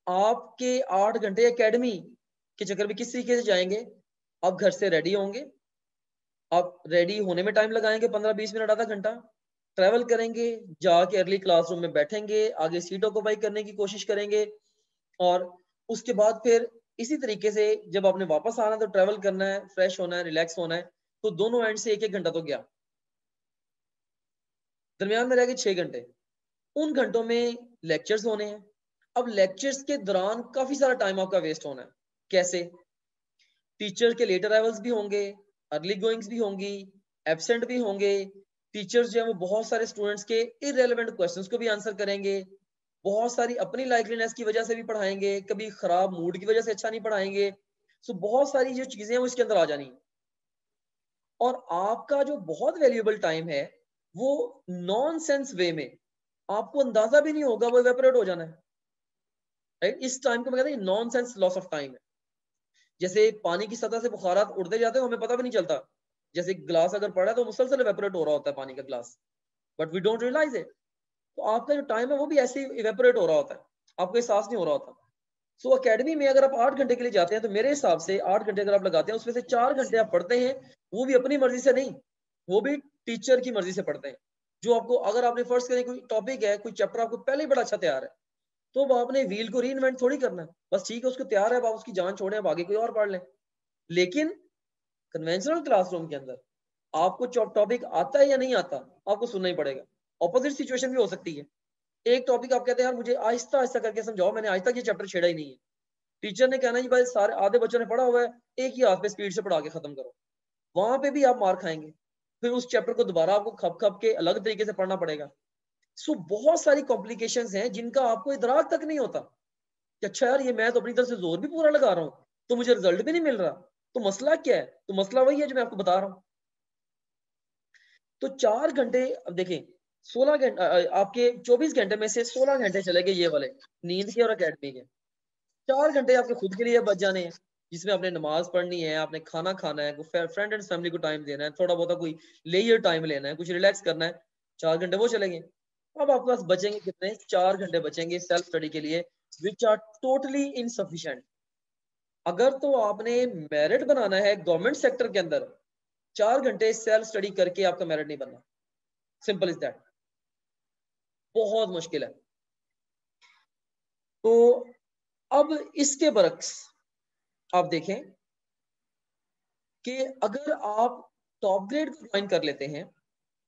आपके 8 घंटे एकेडमी के चक्कर में किस तरीके से जाएंगे? आप घर से रेडी होंगे, आप रेडी होने में टाइम लगाएंगे 15-20 मिनट, आधा घंटा, ट्रैवल करेंगे, जाके अर्ली क्लासरूम में बैठेंगे, आगे सीट ऑक्यूपाई करने की कोशिश करेंगे और उसके बाद फिर इसी तरीके से जब आपने वापस आना है तो ट्रैवल करना है, फ्रेश होना है, रिलैक्स होना है, तो दोनों एंड से 1-1 घंटा तो गया, दरमियान में रह गए 6 घंटे। उन घंटों में लेक्चर्स होने हैं। अब लेक्चर्स के दौरान काफी सारा टाइम आपका वेस्ट होना है। कैसे? टीचर के लेट अराइवल्स भी होंगे, अर्ली गोइंग्स भी होंगी, एब्सेंट भी होंगे। टीचर्स जो है वो बहुत सारे स्टूडेंट्स के इररेलेवेंट क्वेश्चंस को भी आंसर करेंगे, बहुत सारी अपनी लाइकलीनेस की वजह से भी पढ़ाएंगे, कभी खराब मूड की वजह से अच्छा नहीं पढ़ाएंगे। सो बहुत सारी जो चीजें हैं वो इसके अंदर आ जानी है और आपका जो बहुत वैल्यूएबल टाइम है वो नॉनसेंस वे में आपको अंदाजा भी नहीं होगा वो इवेपोरेट हो जाना है, राइट? इस टाइम को मैं कहता हूं नॉनसेंस लॉस ऑफ टाइम है। जैसे पानी की सतह से बुखारात उड़ते जाते हैं, हमें पता भी नहीं चलता। जैसे ग्लास अगर पड़ा है तो मुसलसल इवेपोरेट हो रहा होता है पानी का glass, but we don't realise it. तो आपका जो टाइम है वो भी ऐसे ही इवेपोरेट हो रहा होता है, आपको एहसास नहीं हो रहा होता। सो अकेडमी में अगर आप 8 घंटे के लिए जाते हैं तो मेरे हिसाब से 8 घंटे अगर आप लगाते हैं उसमें से 4 घंटे आप पढ़ते हैं, वो भी अपनी मर्जी से नहीं, वो भी टीचर की मर्जी से पढ़ते हैं। जो आपको, अगर आपने फर्स्ट करें कोई टॉपिक है, कोई चैप्टर आपको पहले ही बड़ा अच्छा तैयार है, तो अब आपने व्हील को री इन्वेंट थोड़ी करना है। बस ठीक है, उसको तैयार है, आप उसकी जान छोड़ें, आप आगे कोई और पढ़ लें। लेकिन कन्वेंशनल क्लासरूम के अंदर आपको टॉपिक आता है या नहीं आता, आपको सुनना ही पड़ेगा। ऑपोजिट सिचुएशन भी हो सकती है। एक टॉपिक आप कहते हैं यार मुझे आहिस्ता आहिस्ता करके समझाओ, मैंने आज तक ये चैप्टर छेड़ा ही नहीं है। टीचर ने कहना जी भाई सारे आधे बच्चों ने पढ़ा हुआ है, एक ही हाथ पे स्पीड से पढ़ा के खत्म करो। वहां पे भी आप मार खाएंगे, फिर उस चैप्टर को दोबारा आपको खप खप के अलग तरीके से पढ़ना पड़ेगा। सो बहुत सारी कॉम्प्लिकेशंस हैं जिनका आपको इदराक तक नहीं होता कि अच्छा यार ये मैं तो अपनी तरफ से जोर भी पूरा लगा रहा हूँ तो मुझे रिजल्ट भी नहीं मिल रहा, तो मसला क्या है? तो मसला वही है जो मैं आपको बता रहा हूँ। तो 4 घंटे, अब देखें 16 घंटे आपके 24 घंटे में से 16 घंटे चले गए ये वाले नींद के और अकेडमी के। 4 घंटे आपके खुद के लिए बच जाने हैं जिसमें आपने नमाज पढ़नी है, आपने खाना खाना है, कोई फ्रेंड एंड फैमिली को टाइम देना है, थोड़ा बहुत कोई लेजर टाइम लेना है, कुछ रिलैक्स करना है। 4 घंटे वो चलेंगे। अब आपके पास बचेंगे कितने? 4 घंटे बचेंगे सेल्फ स्टडी के लिए, विच आर टोटली इनसफिशिएंट। अगर तो आपने मेरिट बनाना है गवर्नमेंट सेक्टर के अंदर, 4 घंटे सेल्फ स्टडी करके आपका मेरिट नहीं बनना। Simple is that. बहुत मुश्किल है। तो अब इसके बरक्स आप देखें कि अगर आप टॉप ग्रेड को ज्वाइन कर लेते हैं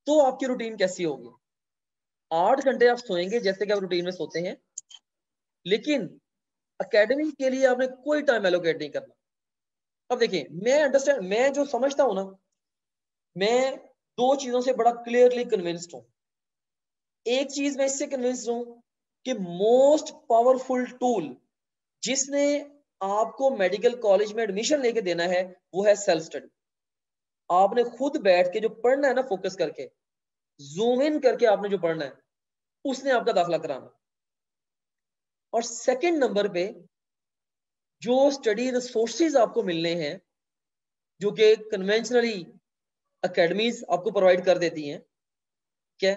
तो आपकी रूटीन कैसी होगी? 8 घंटे आप सोएंगे जैसे कि आप रूटीन में सोते हैं, लेकिन एकेडमी के लिए आपने कोई टाइम एलोकेट नहीं करना। अब देखिए, मैं अंडरस्टैंड, मैं जो समझता हूं ना, मैं दो चीजों से बड़ा क्लियरली कन्विंस्ड हूं। एक चीज मैं इससे कन्विंस्ड हूं कि मोस्ट पावरफुल टूल जिसने आपको मेडिकल कॉलेज में एडमिशन लेके देना है वो है सेल्फ स्टडी। आपने खुद बैठ के जो पढ़ना है ना, फोकस करके, जूम इन करके आपने जो पढ़ना है, उसने आपका दाखिला कराना। और सेकंड नंबर पे जो स्टडी रिसोर्सेज आपको मिलने हैं, जो कि कन्वेंशनली एकेडमीज आपको प्रोवाइड कर देती हैं, क्या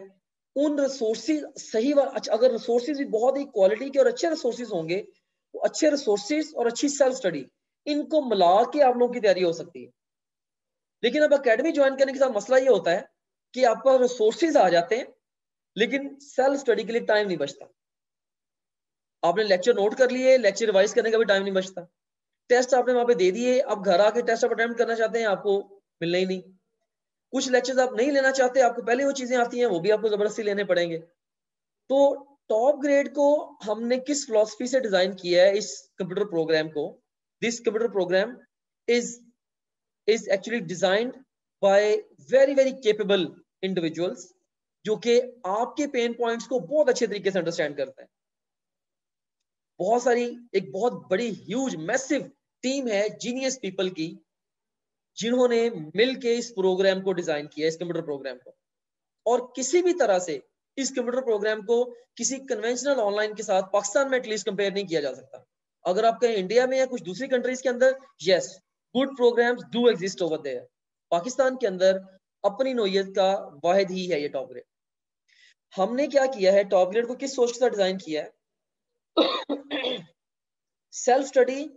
उन रिसोर्सेज सही अच्छा, अगर रिसोर्सेज भी बहुत ही क्वालिटी के और अच्छे रिसोर्सेज होंगे, तो अच्छे रिसोर्सेज और अच्छी सेल्फ स्टडी, इनको मिला के आप लोगों की तैयारी हो सकती है। लेकिन अब एकेडमी ज्वाइन करने के साथ मसला ये होता है कि आपका रिसोर्सेज आ जाते हैं लेकिन सेल्फ स्टडी के लिए टाइम नहीं बचता। आपने लेक्चर नोट कर लिए, लेक्चर रिवाइज करने का भी टाइम नहीं बचता। टेस्ट आपने वहां पे दे दिए, अब घर आके टेस्ट आप अटेम्प्ट करना चाहते हैं, आपको मिलने ही नहीं। कुछ लेक्चर्स आप नहीं लेना चाहते, आपको पहले वो चीजें आती हैं, वो भी आपको जबरदस्ती लेने पड़ेंगे। तो टॉप ग्रेड को हमने किस फिलॉसफी से डिजाइन किया है इस कंप्यूटर प्रोग्राम को? This computer program is is actually designed bye very very capable individuals जो कि आपके पेन पॉइंट्स को बहुत अच्छे तरीके से अंडरस्टैंड करते हैं। बहुत सारी, एक बहुत बड़ी ह्यूज मैसिव टीम है जीनियस पीपल की जिन्होंने मिलके इस प्रोग्राम को डिजाइन किया, इस कंप्यूटर प्रोग्राम को। और किसी भी तरह से इस कंप्यूटर प्रोग्राम को किसी कन्वेंशनल ऑनलाइन के साथ पाकिस्तान में एटलीस्ट कंपेयर नहीं किया जा सकता। अगर आप कहीं इंडिया में या कुछ दूसरी कंट्रीज के अंदर, yes, good programmes do exist over there. Pakistan के अंदर अपनी नोयत का वाहिद ही है ये टॉप ग्रेड। हमने क्या किया है, टॉप ग्रेड को किस सोच के साथ डिजाइन किया है? सेल्फ स्टडी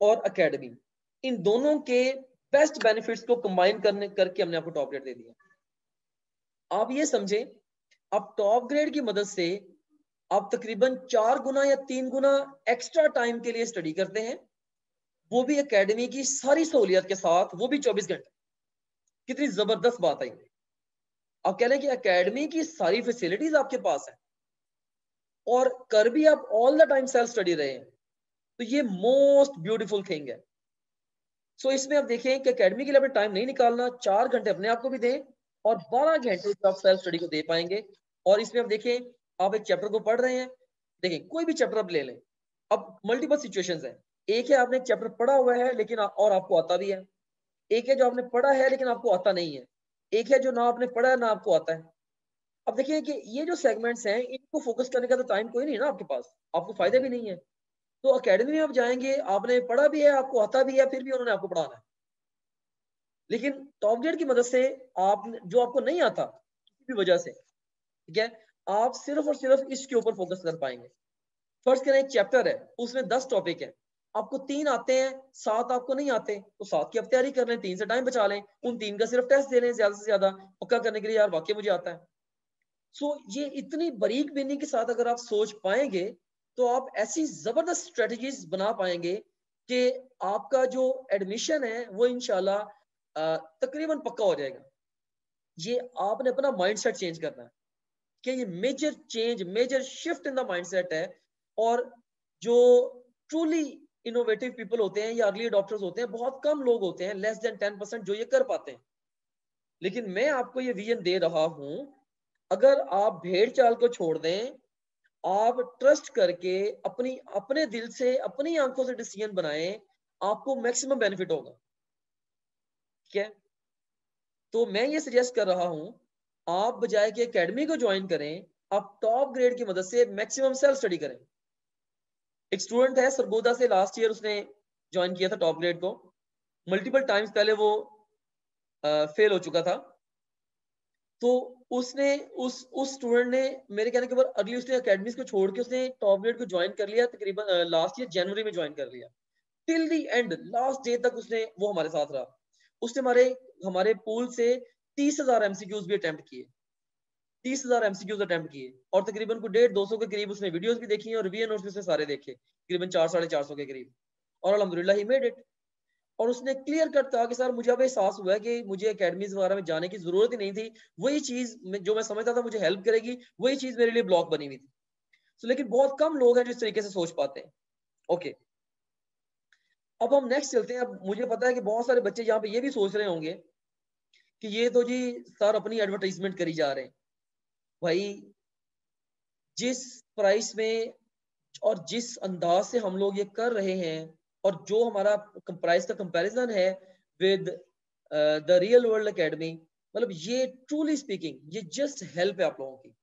और एकेडमी, इन दोनों के बेस्ट बेनिफिट्स को कंबाइन करके हमने आपको टॉप ग्रेड दे दिया। आप ये समझें, आप टॉप ग्रेड की मदद से आप तकरीबन 4 गुना या 3 गुना एक्स्ट्रा टाइम के लिए स्टडी करते हैं, वो भी एकेडमी की सारी सहूलियत के साथ, वो भी 24 घंटे। कितनी जबरदस्त बात आई। आप कह रहे हैं कि एकेडमी की सारी फैसिलिटीज आपके पास है और कर भी आप all the time self study रहे हैं, तो ये मोस्ट ब्यूटीफुल थिंग है। सो इसमें आप देखें कि एकेडमी के लिए अपने टाइम नहीं निकालना, 4 घंटे अपने आप को भी दें और 12 घंटे आप सेल्फ स्टडी को दे पाएंगे। और इसमें आप देखें, आप एक चैप्टर को पढ़ रहे हैं, देखें कोई भी चैप्टर आप ले लें, अब मल्टीपल सिचुएशंस है। एक है आपने एक चैप्टर पढ़ा हुआ है लेकिन और आपको आता भी है, एक है जो आपने पढ़ा है लेकिन आपको आता नहीं है, एक है जो ना आपने पढ़ा है ना आपको आता है। अब देखिए कि ये जो सेगमेंट्स हैं, इनको फोकस करने का तो टाइम कोई नहीं है ना आपके पास, आपको फायदा भी नहीं है। तो एकेडमी में आप जाएंगे, आपने पढ़ा भी है, आपको आता भी है, फिर भी उन्होंने आपको पढ़ाना है। लेकिन टॉप ग्रेड की मदद से आप जो आपको नहीं आता किसी भी वजह से, ठीक है, आप सिर्फ और सिर्फ इसके ऊपर फोकस कर पाएंगे। फर्स्ट करें, एक चैप्टर है, उसमें 10 टॉपिक है, आपको 3 आते हैं, 7 आपको नहीं आते, तो 7 की आप तैयारी कर लें, 3 से टाइम बचा लें, उन 3 का सिर्फ टेस्ट दे लें ज्यादा से ज्यादा पक्का करने के लिए, यार वाकई मुझे आता है। सो ये इतनी बारीक बीनी के साथ अगर आप सोच पाएंगे तो आप ऐसी जबरदस्त स्ट्रेटजीज बना पाएंगे कि आपका जो एडमिशन है वो इंशाल्लाह तकरीबन पक्का हो जाएगा। ये आपने अपना माइंडसेट चेंज करना है कि ये major change, major shift in the mindset है। और जो ट्रूली इनोवेटिव पीपल होते हैं या अर्ली अडॉप्टर्स होते हैं, बहुत कम लोग होते हैं, लेस देन 10% जो ये कर पाते हैं। लेकिन मैं आपको ये विजन दे रहा हूं, अगर आप भेड़ चाल को छोड़ दें, आप ट्रस्ट करके अपनी अपने दिल से अपनी आंखों से डिसीजन बनाएं, आपको मैक्सिमम बेनिफिट होगा। ठीक है, तो मैं ये सजेस्ट कर रहा हूं, आप बजाय कि एकेडमी को ज्वाइन करें, आप टॉप ग्रेड की मदद से मैक्सिमम सेल्फ स्टडी करें। एक स्टूडेंट है सरगोदा से, लास्ट ईयर उसने ज्वाइन किया था टॉप ग्रेड को, मल्टीपल टाइम्स पहले वो फेल हो चुका था। तो उसने उस स्टूडेंट ने मेरे कहने के बाद अगली उसने एकेडमीज को छोड़ के उसने टॉप ग्रेड को ज्वाइन कर लिया, तकरीबन लास्ट ईयर जनवरी में ज्वाइन कर लिया। Till the and, last day तक उसने वो हमारे साथ रहा। उसने हमारे पूल से 30,000 एमसीक्यूज भी अटेम्प्ट किए, 30,000 एमसीक्यूज अटेम्प्ट किए, और तकरीबन को 150-200 के करीब उसने वीडियोस भी देखी और रिवीजन नोट्स भी उसने सारे देखे, तकरीबन 400-450 के करीब, और अल्हम्दुलिल्लाह ही मेड इट। और उसने क्लियर कट कहा कि सर मुझे अब एहसास हुआ है कि मुझे एकेडमीज वगैरह में जाने की जरूरत ही नहीं थी, वही चीज जो मैं समझता था मुझे हेल्प करेगी, वही चीज मेरे लिए ब्लॉक बनी हुई थी। तो लेकिन बहुत कम लोग हैं जो इस तरीके से सोच पाते हैं। ओके, अब हम नेक्स्ट चलते हैं। अब मुझे पता है कि बहुत सारे बच्चे यहाँ पे ये भी सोच रहे होंगे कि ये तो जी सर अपनी एडवर्टाइजमेंट करी जा रहे हैं। भाई, जिस प्राइस में और जिस अंदाज से हम लोग ये कर रहे हैं, और जो हमारा प्राइस का कंपैरिजन है with the real world academy, मतलब ये ट्रूली स्पीकिंग ये जस्ट हेल्प है आप लोगों की।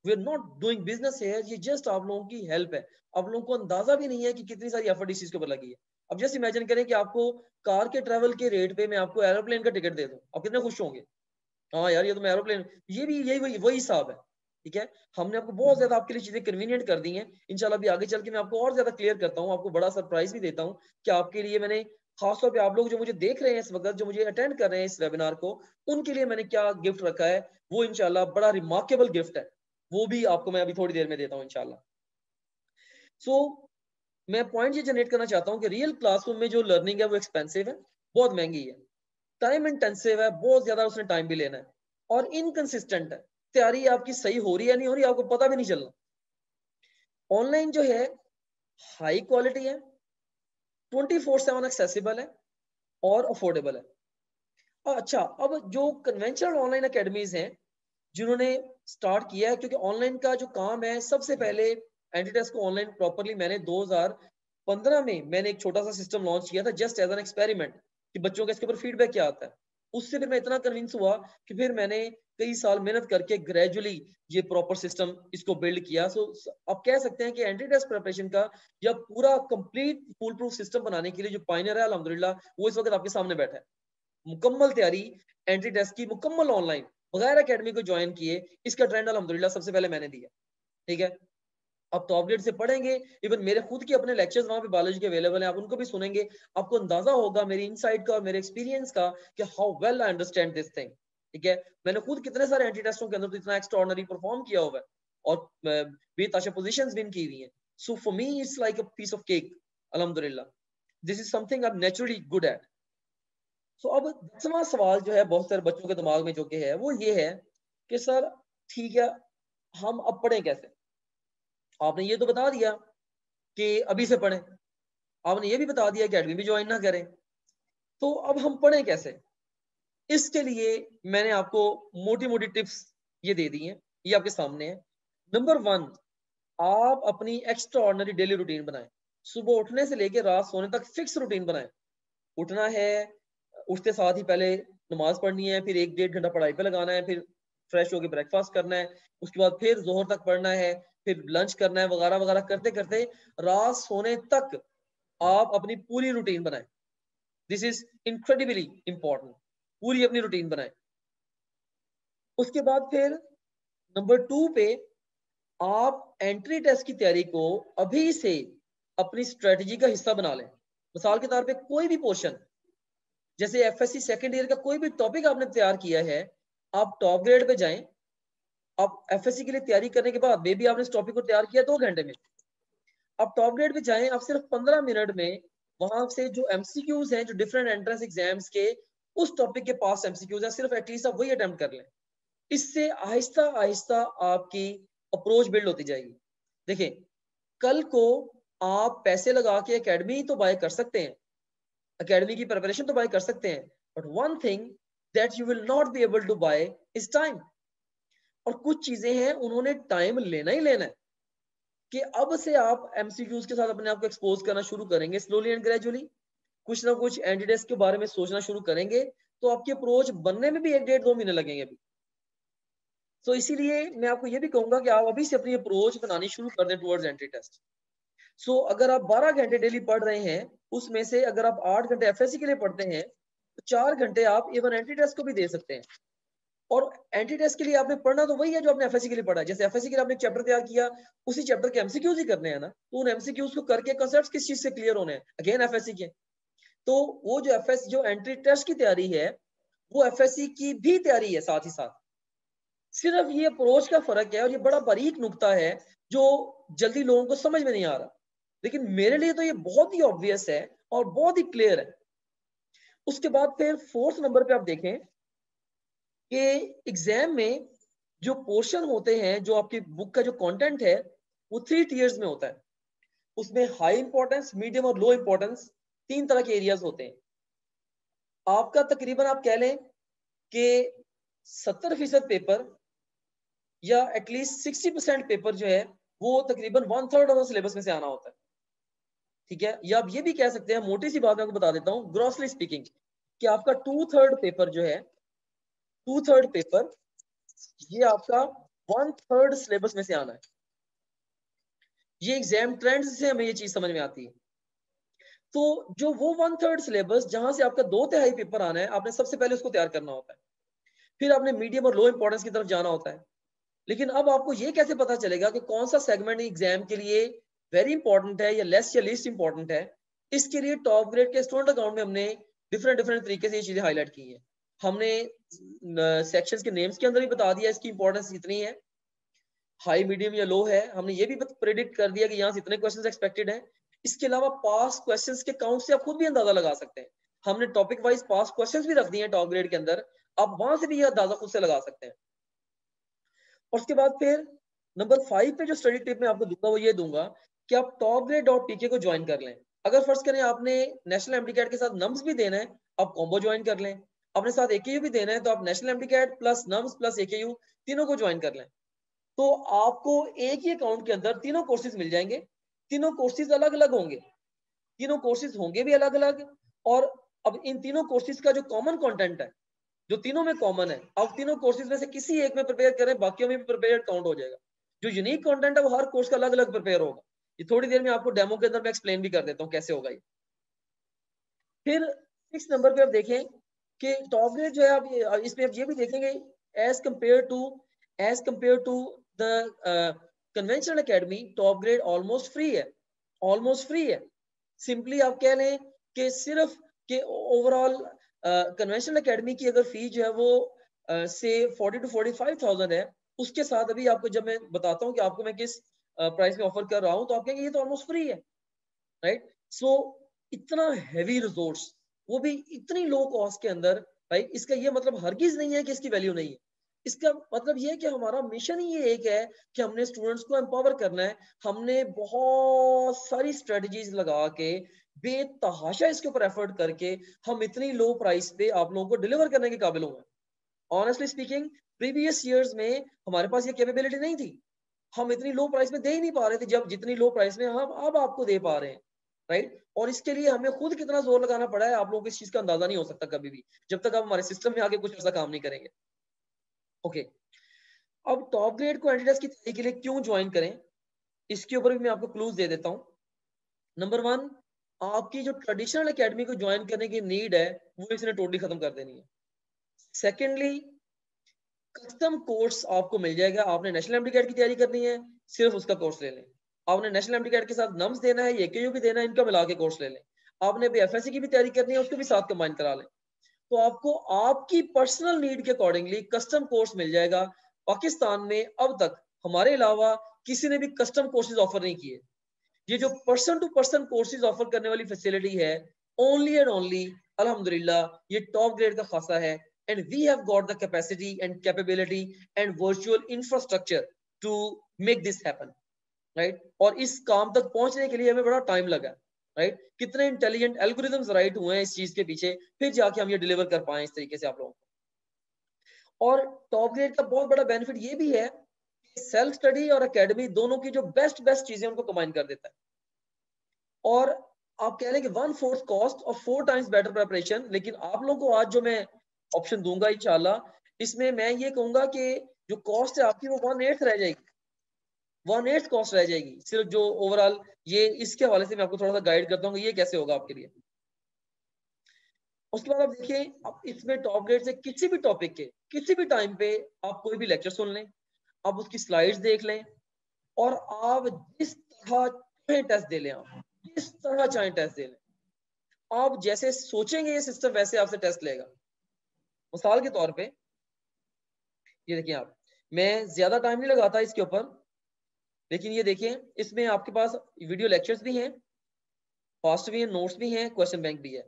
We are not doing business है, ये जस्ट आप लोगों की हेल्प है। आप लोगों को अंदाजा भी नहीं है कि कितनी सारी एफर्ट इस चीज के ऊपर लगी है। अब जस्ट इमेजिन करें कि आपको कार के ट्रेवल के रेट पे मैं आपको एरोप्लेन का टिकट दे दूं, आप कितने खुश होंगे। हाँ यार, ये तो मैं एरोप्लेन, ये भी यही वही हिसाब है। ठीक है, हमने आपको बहुत ज्यादा आपके लिए चीजें कन्वीनियंट कर दी हैं। इंशाल्लाह भी आगे चल के मैं आपको और ज्यादा क्लियर करता हूँ, आपको बड़ा सरप्राइज भी देता हूँ कि आपके लिए मैंने खासतौर पे आप लोग जो मुझे देख रहे हैं इस वक्त, जो मुझे अटेंड कर रहे हैं इस वेबिनार को, उनके लिए मैंने क्या गिफ्ट रखा है, वो इंशाल्लाह बड़ा रिमार्केबल गिफ्ट है। वो भी आपको मैं अभी थोड़ी देर में देता हूँ इंशाल्लाह। सो मैं पॉइंट ये जनरेट करना चाहता हूँ कि रियल क्लासरूम में जो लर्निंग है वो एक्सपेंसिव है, बहुत महंगी है, टाइम इंटेंसिव है, बहुत ज्यादा उसने टाइम भी लेना है, और इनकंसिस्टेंट है। तैयारी आपकी सही हो रही है नहीं हो रही आपको पता भी नहीं चलना। ऑनलाइन जो है हाई क्वालिटी है, 24/7 एक्सेसिबल है और अफोर्डेबल है। अच्छा, अब जो कन्वेंशनल ऑनलाइन एकेडमीज हैं जिन्होंने स्टार्ट किया है, क्योंकि ऑनलाइन का जो काम है, सबसे पहले एंटीटेस्ट को ऑनलाइन प्रॉपरली मैंने 2015 में मैंने एक छोटा सा सिस्टम लॉन्च किया था, जस्ट एज एन एक्सपेरिमेंट कि बच्चों का इसके ऊपर फीडबैक क्या आता है। उससे फिर मैं इतना कन्विंस हुआ कि फिर मैंने कई साल मेहनत करके ग्रेजुअली ये प्रॉपर सिस्टम इसको बिल्ड किया। सो आप कह सकते हैं कि एंट्री टेस्ट प्रिपरेशन का या पूरा कंप्लीट फुल प्रूफ सिस्टम बनाने के लिए जो पायनियर है अल्हम्दुलिल्लाह वो इस वक्त आपके सामने बैठा है। मुकम्मल तैयारी एंट्री टेस्ट की, मुकम्मल ऑनलाइन, बगैर एकेडमी को ज्वाइन किए, इसका ट्रेंड अल्हम्दुलिल्लाह सबसे पहले मैंने दिया। ठीक है, आप टॉप ग्रेड से पढ़ेंगे, इवन मेरे खुद के अपने लेक्चर्स वहां पे बायोलॉजी के अवेलेबल हैं, आप उनको भी सुनेंगे, आपको अंदाजा होगा मेरी इनसाइट का और मेरे एक्सपीरियंस का कि how well I understand this thing. ठीक है, मैंने खुद कितने सारे एंटी टेस्टों के अंदर तो इतना एक्स्ट्राऑर्डिनरी परफॉर्म किया हुआ है और बेताशा पोजीशंस विन की हुई हैं। So for me it's like a piece of cake अल्हम्दुलिल्लाह, this is something I am naturally good at. So अब 10वां सवाल जो है बहुत सारे बच्चों के दिमाग में जो कि है वो ये है कि सर ठीक है, हम अब पढ़ें कैसे? आपने ये तो बता दिया कि अभी से पढ़ें, आपने ये भी बता दिया कि एकेडमी भी ज्वाइन ना करें, तो अब हम पढ़ें कैसे? इसके लिए मैंने आपको मोटी मोटी टिप्स ये दे दी हैं, ये आपके सामने है। नंबर 1, आप अपनी एक्स्ट्रा ऑर्डिनरी डेली रूटीन बनाएं। सुबह उठने से लेकर रात सोने तक फिक्स रूटीन बनाएं। उठना है, उठते साथ ही पहले नमाज पढ़नी है, फिर 1-1.5 घंटा पढ़ाई पे लगाना है, फिर फ्रेश होकर ब्रेकफास्ट करना है, उसके बाद फिर जोहर तक पढ़ना है, फिर लंच करना है, वगैरह वगैरह करते करते रात सोने तक आप अपनी पूरी रूटीन बनाएं। दिस इज इनक्रेडिबली इंपॉर्टेंट, पूरी अपनी रूटीन बनाएं। उसके बाद फिर नंबर 2 पे आप एंट्री टेस्ट की तैयारी को अभी से अपनी स्ट्रेटजी का हिस्सा बना लें। मिसाल के तौर पे कोई भी पोर्शन, जैसे एफएससी सेकंड ईयर का कोई भी टॉपिक आपने तैयार किया है, आप टॉप ग्रेड पे जाएं। आप एफएससी के लिए तैयारी करने के बाद मे बी आपने इस टॉपिक को तैयार किया 2 घंटे में, आप टॉप ग्रेड पे जाएं, आप सिर्फ 15 मिनट में वहां से जो एमसीक्यूज हैं, जो डिफरेंट एंट्रेंस एग्जाम्स के उस टॉपिक के पास एमसीक्यूज हैं, सिर्फ एटलीस्ट आप वही अटेम्प्ट कर लें। इससे आहिस्ता आहिस्ता आपकी अप्रोच बिल्ड होती जाएगी। देखिए, कल को आप पैसे लगा के एकेडमी तो बाय कर सकते हैं, एकेडमी की प्रिपरेशन तो बाय कर सकते हैं, but one thing that you will not be able to buy is time. और कुछ चीजें हैं उन्होंने टाइम लेना ही लेना है कि अब से आप एमसीक्यूज के साथ अपने आप को एक्सपोज करना शुरू करेंगे स्लोली एंड ग्रेजुअली, कुछ ना कुछ एंटीटेस्ट के बारे में सोचना शुरू करेंगे, तो आपकी अप्रोच बनने में भी 1-1.5-2 महीने लगेंगे अभी। तो इसीलिए मैं आपको ये भी कहूंगा कि आप अभी से अपनी अप्रोच बनानी शुरू कर दें टुवर्ड्स एंट्री टेस्ट। सो अगर आप 12 घंटे डेली पढ़ रहे हैं, उसमें से अगर आप 8 घंटे एफएससी के लिए पढ़ते हैं, तो 4 घंटे आप इवन एंट्री टेस्ट को भी दे सकते हैं। और एंट्री टेस्ट के लिए आपने पढ़ना तो वही है जो आपने एफएससी के लिए पढ़ा है। जैसे एफएससी के लिए आपने चैप्टर तैयार किया, उसी चैप्टर के एमसीक्यूज ही करने हैं ना, तो उन एमसीक्यूज को करके कांसेप्ट्स किस चीज से क्लियर होने हैं, अगेन एफएससी के। तो वो जो एंट्री टेस्ट की तैयारी है, वो एफएससी की भी तैयारी है साथ ही साथ। सिर्फ ये अप्रोच का फर्क है, और ये बड़ा बारीक नुक्ता है जो जल्दी लोगों को समझ में नहीं आ रहा, लेकिन मेरे लिए तो ये बहुत ही ऑब्वियस है और बहुत ही क्लियर है। उसके बाद फिर 4th नंबर पे आप देखें कि एग्जाम में जो पोर्शन होते हैं, जो आपकी बुक का जो कंटेंट है, वो 3 टीयर्स में होता है। उसमें हाई इंपॉर्टेंस, मीडियम और लो इंपॉर्टेंस 3 तरह के एरियाज होते हैं। आपका तकरीबन आप कह लें कि 70% पेपर या एटलीस्ट 60% पेपर जो है वो तकरीबन 1/3 ऑफ सिलेबस में से आना होता है। ठीक है, या आप ये भी कह सकते हैं, मोटी सी बात मैं आपको बता देता हूँ ग्रॉसली स्पीकिंग, कि आपका 2/3 पेपर जो है, 2/3 पेपर ये आपका 1/3 सिलेबस में से आना है। ये एग्जाम ट्रेंड्स से हमें ये चीज समझ में आती है। तो जो वो 1/3 सिलेबस जहां से आपका 2/3 पेपर आना है, आपने सबसे पहले उसको तैयार करना होता है, फिर आपने मीडियम और लो इंपॉर्टेंस की तरफ जाना होता है। लेकिन अब आपको ये कैसे पता चलेगा कि कौन सा सेगमेंट एग्जाम के लिए वेरी इंपॉर्टेंट है या लेस या लीस्ट इंपॉर्टेंट है? इसके लिए टॉप ग्रेड के स्टूडेंट अकाउंट में हमने डिफरेंट डिफरेंट तरीके से ये चीजें हाईलाइट की हैं। हमने सेक्शंस के नेम्स के अंदर भी बता दिया इसकी इंपॉर्टेंस कितनी है, हाई मीडियम या लो है, हमने ये भी प्रेडिक्ट कर दिया कि यहाँ से इतने क्वेश्चंस एक्सपेक्टेड हैं। इसके अलावा पास क्वेश्चंस के काउंट से आप खुद भी अंदाजा लगा सकते हैं। हमने टॉपिक वाइज पास क्वेश्चंस भी रख दिए हैं टॉप ग्रेड के अंदर, आप वहां से भी ये अंदाजा खुद से लगा सकते हैं। और उसके बाद फिर नंबर 5 पे जो स्टडी टिप मैं आपको दूंगा वो ये दूंगा कि आप topgrade.pk को ज्वाइन कर लें। अगर फर्ज करें आपने नेशनल एमडी कैट के साथ नम्स भी देना है, आप कॉम्बो ज्वाइन कर लें। अपने साथ एकेयू भी देना है, तो आप national MD cat plus NUMS plus AKU तीनों को ज्वाइन कर लें। तो आपको एक ही अकाउंट के अंदर तीनों कोर्सेज मिल जाएंगे। तीनों कोर्सेज अलग अलग होंगे, तीनों कोर्सेज होंगे भी अलग अलग। और अब इन तीनों कोर्सेज का जो कॉमन कंटेंट है जो तीनों में कॉमन है। अब तीनों कोर्सेज में से किसी एक में प्रिपेयर करें, बाकियों में भी प्रिपेयर काउंट हो जाएगा। जो यूनिक कंटेंट है वो हर कोर्स का अलग अलग प्रिपेयर होगा। ये थोड़ी देर में आपको डेमो के अंदर मैं एक्सप्लेन भी कर देता हूँ कैसे होगा ये। फिर 6 नंबर पे आप देखें कि टॉप ग्रेड जो है, आप इसमें आप ये भी देखेंगे as compared to the conventional academy, Top Grade almost free है, ऑलमोस्ट फ्री है। सिंपली आप कह लें कि सिर्फ कि ओवरऑल कन्वेंशनल एकेडमी की अगर फी जो है वो से 40 to 45,000 है, उसके साथ अभी आपको जब मैं बताता हूँ कि आपको मैं किस प्राइस में ऑफर कर रहा हूँ, तो आप कहेंगे ये तो ऑलमोस्ट फ्री है, राइट। सो इतना हैवी रिसोर्स, वो भी इतनी लो कॉस्ट के अंदर, भाई इसका ये मतलब हरगिज नहीं है कि इसकी वैल्यू नहीं है। इसका मतलब ये है कि हमारा मिशन ही ये एक है कि हमने स्टूडेंट्स को एम्पावर करना है। हमने बहुत सारी स्ट्रेटजीज लगा के बेतहाशा इसके ऊपर एफर्ट करके हम इतनी लो प्राइस पे आप लोगों को डिलीवर करने के काबिल हुए। ऑनेस्टली स्पीकिंग, प्रीवियस ईयर्स में हमारे पास ये कैपेबिलिटी नहीं थी, हम इतनी लो प्राइस में दे ही नहीं पा रहे थे जब जितनी लो प्राइस में हम अब आपको दे पा रहे हैं, राइट। और इसके लिए हमें खुद कितना जोर लगाना पड़ा है, आप लोगों को इस चीज का अंदाजा नहीं हो सकता कभी भी, जब तक आप हमारे सिस्टम में आगे कुछ ऐसा काम नहीं करेंगे। ओके, अब टॉप ग्रेड को एंट्री टेस्ट की तैयारी के लिए क्यों ज्वाइन करें, इसके ऊपर भी मैं आपको क्लूज दे देता हूँ। नंबर 1, आपकी जो ट्रेडिशनल एकेडमी को ज्वाइन करने की नीड है वो इसने टोटली खत्म कर देनी है। सेकेंडली, कस्टम कोर्स आपको मिल जाएगा। आपने नेशनल एमडी की तैयारी करनी है, सिर्फ उसका कोर्स ले लें। आपने नेशनल एमडी के साथ नम्स देना है, एकेयू भी देना है, इनका मिला के कोर्स ले लें। आपने भी एफएससी की भी तैयारी करनी है, उसको भी साथ कंबाइन करा लें। तो आपको आपकी पर्सनल नीड के अकॉर्डिंगली कस्टम कोर्स मिल जाएगा। पाकिस्तान में अब तक हमारे अलावा किसी ने भी कस्टम कोर्सेज ऑफर नहीं किए। ये जो person to person courses offer करने वाली फैसिलिटी है, ओनली एंड ओनली अल्हम्दुलिल्लाह ये टॉप ग्रेड का खासा है। and we have got the capacity and capability and virtual infrastructure to make this happen, right। और इस काम तक पहुंचने के लिए हमें बड़ा टाइम लगा, राइट। कितने इंटेलिजेंट एल्गोरिथम्स राइट हुए हैं इस चीज के पीछे, फिर जाके हम ये डिलीवर कर पाए इस तरीके से आप लोगों को। और टॉप ग्रेड का बहुत बड़ा बेनिफिट ये भी है कि सेल्फ स्टडी और एकेडमी दोनों की जो बेस्ट चीजें उनको कंबाइन कर देता है। और आप कह रहे हैं कि 1/4 कॉस्ट और 4 टाइम्स बेटर प्रिपरेशन, लेकिन आप लोगों को आज जो मैं ऑप्शन दूंगा इंशाल्लाह, इसमें मैं ये कहूंगा कि जो कॉस्ट है आपकी वो 1/8 रह जाएगी, 1/8 कॉस्ट रह जाएगी सिर्फ जो ओवरऑल। ये इसके हवाले से मैं आपको थोड़ा सा गाइड करता हूँ ये कैसे होगा आपके लिए। उसके बाद आप देखिए, आप इसमें टॉप ग्रेड से किसी भी टॉपिक के किसी भी टाइम पे आप कोई भी लेक्चर सुन लें, आप उसकी स्लाइड्स देख लें, और आप जिस तरह चाहे टेस्ट दे लें, आप जिस तरह चाहे टेस्ट दे लें, आप जैसे सोचेंगे ये सिस्टम वैसे आपसे टेस्ट लेगा। मिसाल के तौर पे ये देखिए, आप, मैं ज्यादा टाइम नहीं लगाता इसके ऊपर, लेकिन ये देखिए इसमें आपके पास वीडियो लेक्चर्स भी हैं, फास्ट भी हैं, नोट्स भी हैं, क्वेश्चन बैंक भी है।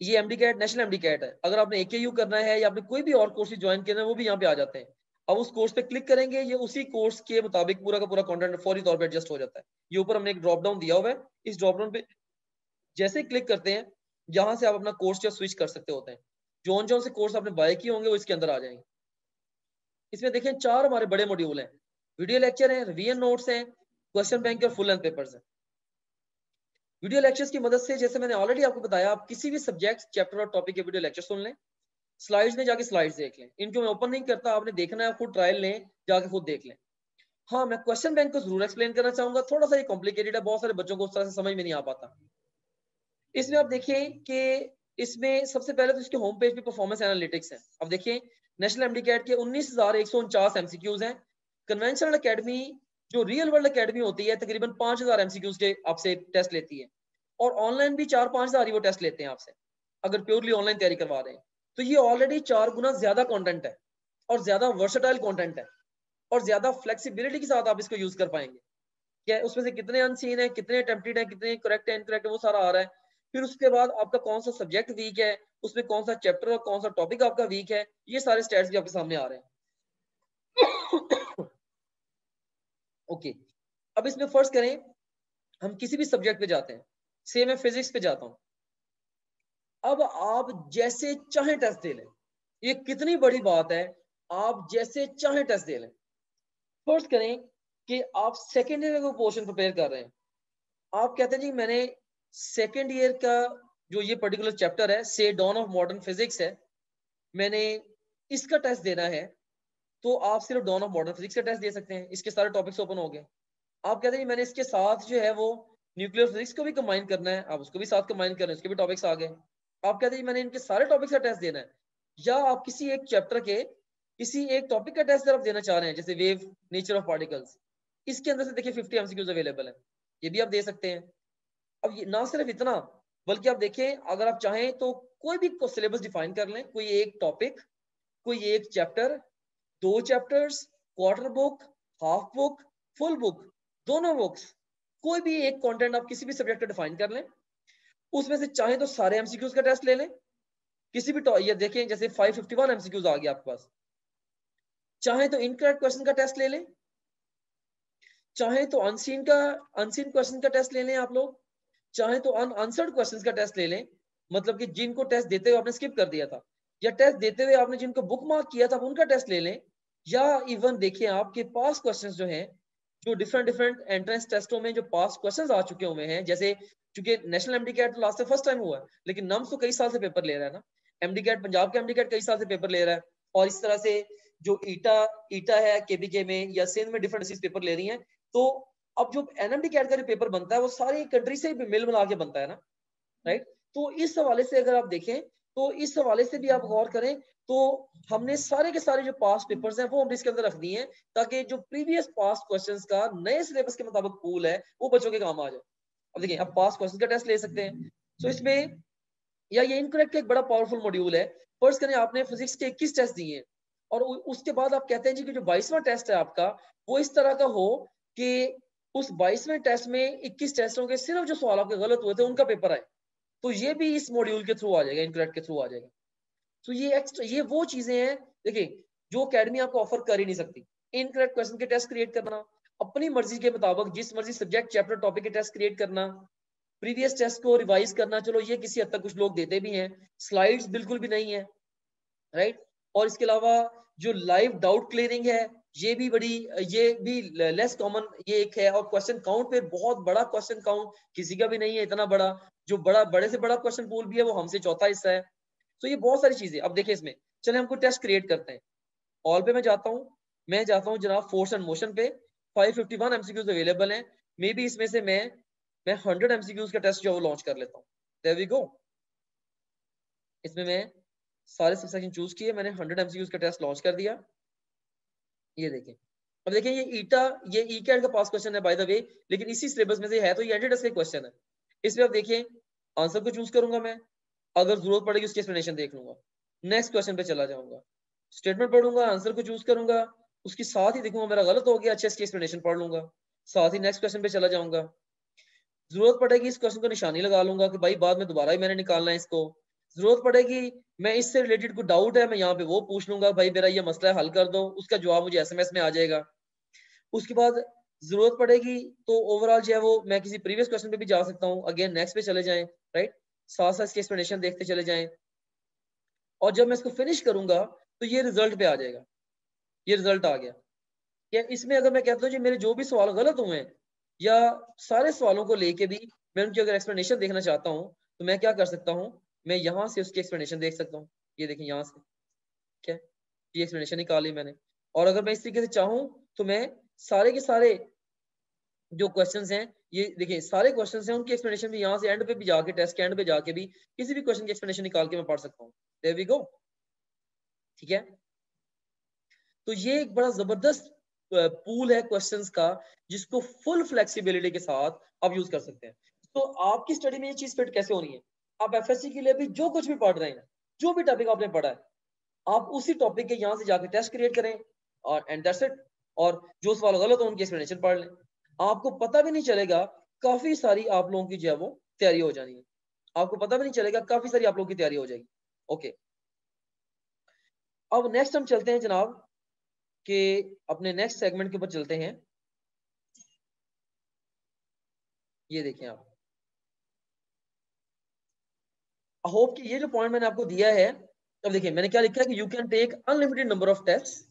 ये MD CAT national MD CAT है। अगर आपने एकेयू करना है या आपने कोई भी और कोर्स ज्वाइन करना है वो भी यहाँ पे आ जाते हैं। अब उस कोर्स पे क्लिक करेंगे, ये उसी कोर्स के मुताबिक पूरा का पूरा कंटेंट फौरी तौर पे एडजस्ट हो जाता है। ये ऊपर हमने एक ड्रॉप डाउन दिया हुआ है, इस ड्रॉप डाउन पे जैसे क्लिक करते हैं, जहां से आप अपना कोर्स जो स्विच कर सकते होते हैं। जो से कोर्स आपने बाय किए होंगे वो इसके अंदर आ जाएंगे। इसमें देखें 4 हमारे बड़े मॉड्यूल हैं, वीडियो लेक्चर हैं, रिवीजन नोट्स हैं, क्वेश्चन बैंक और फुल लेंथ पेपर्स हैं। वीडियो लेक्चर्स की मदद से, जैसे मैंने ऑलरेडी आपको बताया, आप किसी भी सब्जेक्ट, चैप्टर और टॉपिक के वीडियो लेक्चर सुन लें, स्लाइड्स में जाके स्लाइड्स देख लें। इनको मैं ओपन नहीं करता, आपने देखना है खुद ट्रायल लें, जाके खुद देख लें। हाँ, मैं क्वेश्चन बैंक को जरूर एक्सप्लेन करना चाहूंगा, थोड़ा सा ये कॉम्प्लिकेटेड है, बहुत सारे बच्चों को उस तरह से समझ में नहीं आ पाता। इसमें आप देखिए कि इसमें सबसे पहले तो इसके होम पेज पे परफॉर्मेंस एनालिटिक्स है। अब देखिए, नेशनल एमडी कैट के 19,149 एमसीक्यूज हैं। कन्वेंशनल एकेडमी जो रियल वर्ल्ड एकेडमी होती है तकरीबन 5,000 एमसीक्यूज के आपसे टेस्ट लेती है, और ऑनलाइन भी 4-5 हजार ही वो टेस्ट लेते हैं आपसे, अगर प्योरली ऑनलाइन तैयारी करवा रहे हैं। तो ये ऑलरेडी 4 गुना ज्यादा कंटेंट है, और ज्यादा वर्सेटाइल कंटेंट है, और ज्यादा फ्लेक्सिबिलिटी के साथ आप इसको यूज कर पाएंगे। क्या उसमें से कितने अनसीन है, कितने अटेम्प्टेड है, कितने करेक्ट है, इनकरेक्ट है, वो सारा आ रहा है। फिर उसके बाद आपका कौन सा सब्जेक्ट वीक है, उसमें कौन सा चैप्टर और कौन सा टॉपिक आपका वीक है, ये सारे स्टैट्स भी आपके सामने आ रहे हैं। ओके, अब इसमें फर्स्ट करें, हम किसी भी सब्जेक्ट पे जाते हैं, से मैं फिजिक्स पे जाता हूं। अब आप जैसे चाहे टेस्ट दे लें, ये कितनी बड़ी बात है, आप जैसे चाहे टेस्ट दे लें। फर्स्ट करें कि आप सेकेंड ईयर का पोर्शन प्रिपेयर कर रहे हैं, आप कहते हैं जी मैंने सेकेंड ईयर का जो ये पर्टिकुलर चैप्टर है, से डॉन ऑफ मॉडर्न फिजिक्स है, मैंने इसका टेस्ट देना है, तो आप सिर्फ डॉन ऑफ मॉडर्न फिजिक्स का टेस्ट दे सकते हैं, इसके सारे टॉपिक्स ओपन हो गए। आप कहते हैं मैंने इसके साथ जो है वो न्यूक्लियर फिजिक्स को भी कंबाइन करना है, आप उसको भी साथ कंबाइन कर रहे हैं, उसके भी टॉपिक्स आ गए। आप कहते हैं मैंने इनके सारे टॉपिक्स का टेस्ट देना है, या आप किसी एक चैप्टर के किसी एक टॉपिक का टेस्ट आप देना चाह रहे हैं, जैसे वेव नेचर ऑफ पार्टिकल्स, इसके अंदर से देखिए 50 एमसीक्यूज अवेलेबल है, ये भी आप दे सकते हैं। अब ये ना सिर्फ इतना, बल्कि आप देखें अगर आप चाहें तो कोई भी सिलेबस डिफाइन कर लें, कोई एक टॉपिक, कोई एक chapter, 2 chapters, quarter book, half book, full book, दोनों बुक्स, कोई भी एक कंटेंट आप किसी भी सब्जेक्ट का डिफाइन कर लें, उसमें से चाहे तो सारे एमसीक्यूज का टेस्ट ले लें, किसी भी ये देखें जैसे 551 एमसीक्यूज आ गया आपके पास, चाहे तो इनकरेक्ट क्वेश्चन का टेस्ट ले लें, चाहे तो अनसीन क्वेश्चन का टेस्ट ले लें आप लोग, चाहे तो अनआंसर्ड क्वेश्चंस का टेस्ट ले लें, मतलब कि जिनको टेस्ट देते हुए आपने स्किप कर दिया था, या टेस्ट देते हुए आपने जिनको बुक मार्क किया था उनका टेस्ट ले लें, या इवन देखिए आपके पास क्वेश्चंस जो हैं, जो डिफरेंट एंट्रेंस टेस्टों में जो पास क्वेश्चंस आ चुके हुए हैं, जैसे चूंकि नेशनल एमडी कैट तो लास्ट से फर्स्ट टाइम हुआ है, लेकिन नम्स तो कई साल से पेपर ले रहा है ना, एमडी कैट पंजाब का एमडी कैट कई साल से पेपर ले रहा है, और इस तरह से जो ईटा है केबीके में या सिंध में डिफरेंट पेपर ले रही हैं, तो अब जो एनएमडी कैट का जो पेपर बनता है वो सारी कंट्री से मिल मिला के बनता है ना, राइट। तो इस हवाले से अगर आप देखें, तो इस हवाले से भी आप गौर करें, तो हमने सारे के सारे जो पास पेपर्स हैं वो हमने इसके अंदर रख दिए हैं, ताकि जो प्रीवियस पास क्वेश्चंस का नए सिलेबस के मुताबिक पूल है वो बच्चों के काम आ जाए। अब देखिए आप पास क्वेश्चन का टेस्ट ले सकते हैं, तो इसमें या ये इनकरेक्ट का एक बड़ा पावरफुल मॉड्यूल है। फर्स्ट करें आपने फिजिक्स के 21 टेस्ट दिए, और उसके बाद आप कहते हैं जी कि जो 22वां टेस्ट है आपका वो इस तरह का हो कि उस 22वें टेस्ट में 21 टेस्टों के सिर्फ जो सवाल आपके गलत हुए थे उनका पेपर आए, तो ये भी इस मॉड्यूल के थ्रू आ जाएगा, इनकरेक्ट के थ्रू आ जाएगा। तो ये एक्स्ट्रा, ये वो चीजें हैं देखिए जो अकेडमी आपको ऑफर कर ही नहीं सकती। इनकरेक्ट क्वेश्चन के टेस्ट क्रिएट करना, अपनी मर्जी के मुताबिक जिस मर्जी सब्जेक्ट चैप्टर टॉपिक के टेस्ट क्रिएट करना, प्रीवियस टेस्ट को रिवाइज करना, चलो ये किसी हद तक कुछ लोग देते भी हैं, स्लाइड्स बिल्कुल भी नहीं है, राइट। और इसके अलावा जो लाइव डाउट क्लियरिंग है ये भी लेस कॉमन ये एक है, और क्वेश्चन काउंट पे बहुत बड़ा क्वेश्चन काउंट किसी का भी नहीं है इतना बड़ा, जो बड़े से बड़ा क्वेश्चन पूल भी है वो हमसे चौथा हिस्सा है। तो ये बहुत सारी चीजें, अब देखिए इसमें चले हमको टेस्ट क्रिएट करते हैं। ऑल पे मैं जाता हूँ जनाब फोर्स एंड मोशन पे, 551 एमसीक्यूज अवेलेबल हैं, मे बी इसमें से मैं 100 एमसीक्यूज का टेस्ट जो वो लॉन्च कर लेता हूँ। देयर वी गो, इसमें मैं सारे सेक्शन चूज किए, मैंने 100 एमसीक्यूज का टेस्ट लॉन्च कर दिया। ये देखें, अब देखें ये ई कैट का पास क्वेश्चन है बाय द वे, लेकिन इसी सिलेबस में से है, तो ये एंट्री टेस्ट का क्वेश्चन है। इसमें आप देखिए आंसर को चूज करूंगा मैं, अगर जरूरत पड़ेगी उसकी एक्सप्लेनेशन देख लूंगा, नेक्स्ट क्वेश्चन पे चला जाऊंगा, स्टेटमेंट पढ़ूंगा, आंसर को चूज करूंगा, उसकी साथ ही देखूंगा मेरा गलत हो गया, अच्छे इसकी एक्सप्लेनेशन पढ़ लूंगा, साथ ही नेक्स्ट क्वेश्चन पे चला जाऊंगा, जरूरत पड़ेगी इस क्वेश्चन को निशानी लगा लूंगा कि भाई बाद में दोबारा ही मैंने निकालना है इसको, जरूरत पड़ेगी मैं इससे रिलेटेड कोई डाउट है मैं यहाँ पे वो पूछ लूंगा, भाई मेरा ये मसला है हल कर दो, उसका जवाब मुझे एसएमएस में आ जाएगा। उसके बाद जरूरत पड़ेगी तो ओवरऑल जो है वो मैं किसी प्रीवियस क्वेश्चन पे भी जा सकता हूँ, अगेन नेक्स्ट पे चले जाएं, राइट, साथ साथ इसकी एक्सप्लेनेशन देखते चले जाएं, और जब मैं इसको फिनिश करूंगा तो ये रिजल्ट पे आ जाएगा, ये रिजल्ट आ गया। क्या इसमें अगर मैं कहता हूँ जी मेरे जो भी सवाल गलत हुए हैं, या सारे सवालों को लेके भी मैं उनकी अगर एक्सप्लेनेशन देखना चाहता हूँ, तो मैं क्या कर सकता हूँ, मैं यहाँ से उसकी एक्सप्लेनेशन देख सकता हूँ। ये देखिए यहाँ से क्या ये एक्सप्लेनेशन निकाली मैंने, और अगर मैं इस तरीके से चाहूँ तो मैं सारे के सारे जो क्वेश्चंस हैं, ये देखिए सारे क्वेश्चंस हैं उनकी एक्सप्लेनेशन भी यहाँ से एंड पे भी जाके, टेस्ट के एंड पे जाके भी किसी भी क्वेश्चन की एक्सप्लेनेशन निकाल के मैं पढ़ सकता हूँ। देयर वी गो, ठीक है। तो ये एक बड़ा जबरदस्त पूल है क्वेश्चंस का, जिसको फुल फ्लेक्सिबिलिटी के साथ आप यूज कर सकते हैं। तो आपकी स्टडी में ये चीज फिट कैसे होनी है, आप एफएससी के लिए भी जो कुछ भी पढ़ रहे हैं, जो भी टॉपिक आपने पढ़ा है, आप उसी टॉपिक के यहाँ से जाके टेस्ट क्रिएट करें, और एंड दैट्स इट, और जो सवाल गलत हो उनकी एक्सप्लेनेशन पढ़ लें, आपको पता भी नहीं चलेगा, काफी सारी आप लोगों की जो है वो तैयारी हो जानी है, आपको पता भी नहीं चलेगा, काफी सारी आप लोगों की तैयारी हो जाएगी। ओके, अब नेक्स्ट हम चलते हैं जनाब कि अपने नेक्स्ट सेगमेंट के ऊपर चलते हैं। ये देखें आप, आई होप कि ये जो पॉइंट मैंने आपको दिया है, अब देखिए मैंने क्या लिखा है कि you can take unlimited number of test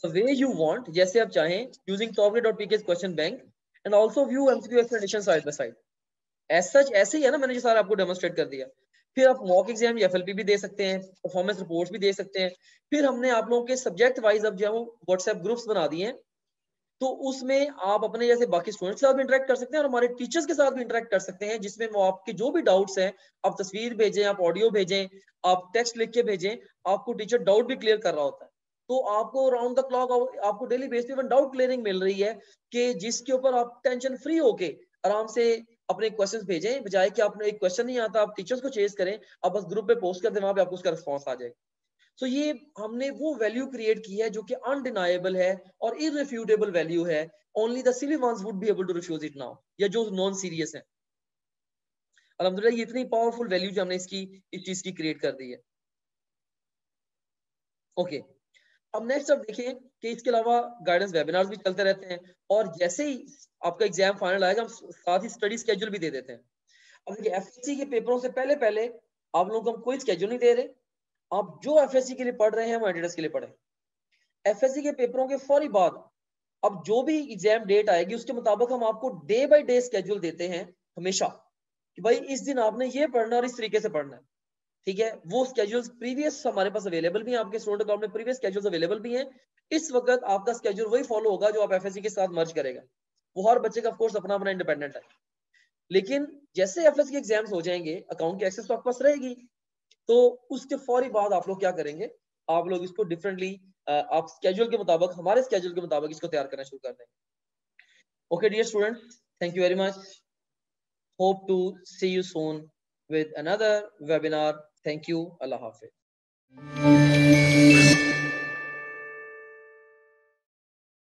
the way you want, जैसे आप चाहें, using topgrade.pk question bank, and also view MCQ explanation side by side. As such ऐसे ही है ना, मैंने जो सारा आपको डेमोंस्ट्रेट कर दिया, फिर आप मॉक एग्जाम या FLP भी दे सकते हैं, परफॉर्मेंस रिपोर्ट्स भी दे सकते हैं। फिर हमने आप लोगों के सब्जेक्ट वाइज अब जो है वो व्हाट्सएप ग्रुप्स बना दिए हैं, तो उसमें आप अपने जैसे बाकी स्टूडेंट्स के साथ भी इंटरेक्ट कर सकते हैं और हमारे टीचर्स के साथ भी इंटरेक्ट कर सकते हैं, जिसमें वो आपके जो भी डाउट्स हैं, आप तस्वीर भेजें, आप ऑडियो भेजें, आप टेक्स्ट लिख के भेजें, आपको टीचर डाउट भी क्लियर कर रहा होता है। तो आपको राउंड द क्लॉक आपको डेली बेस पे डाउट क्लियरिंग मिल रही है कि जिसके ऊपर आप टेंशन फ्री होके आराम से अपने क्वेश्चंस भेजें, बजाय कि आपने एक क्वेश्चन नहीं आता आप टीचर्स को चेस करें, आप बस ग्रुप पे पोस्ट कर दें, वहां पे आपको उसका रिस्पॉन्स आ जाएगा। तो ये हमने वो वैल्यू क्रिएट की है जो कि अनडिनाइबल है और इररिफ्यूटेबल वैल्यू है। Only the silly ones would be able to refuse it now, या जो नॉन सीरियस है। अल्हम्दुलिल्लाह ये इतनी पावरफुल वैल्यू जो हमने इस चीज की क्रिएट कर दी है। ओके, अब नेक्स्ट अब देखें कि इसके अलावा गाइडेंस वेबिनार्स भी चलते रहते हैं, और जैसे ही आपका एग्जाम फाइनल आएगा हम साथ ही स्टडी स्केड्यूल भी दे देते हैं। अब देखिए एफएससी के पेपरों से पहले पहले आप लोगों को हम कोई स्केड्यूल नहीं दे रहे, आप जो एफएससी के लिए पढ़ रहे हैं वो एडिडस के लिए पढ़ें। एफएससी के पेपरों के फौरी बाद अब जो भी एग्जाम डेट आएगी उसके मुताबिक हम आपको डे बाय डे स्केड्यूल देते हैं हमेशा, कि भाई इस दिन आपने ये पढ़ना और इस तरीके से पढ़ना है, ठीक है। वो स्केड्यूल्स प्रीवियस हमारे पास अवेलेबल भी हैं, आपके स्टूडेंट अकाउंट में प्रीवियस स्केड्यूल्स अवेलेबल भी हैं। इस वक्त आपका स्केड्यूल वही फॉलो होगा जो आप एफएससी के साथ मर्ज करेगा। वो हर बच्चे का ऑफ कोर्स अपना अपना इंडिपेंडेंट है, लेकिन जैसे एफएससी के एग्जाम्स हो जाएंगे अकाउंट की एक्सेस तो आपके पास रहेगी, तो उसके फौरी बाद आप लोग क्या करेंगे, आप लोग इसको डिफरेंटली आप स्केड्यूल के मुताबिक, हमारे स्केड्यूल के मुताबिक इसको तैयार करना शुरू कर देंगे। Okay dear student, thank you very much, hope to see you soon with another webinar. Thank you. Allah Hafiz.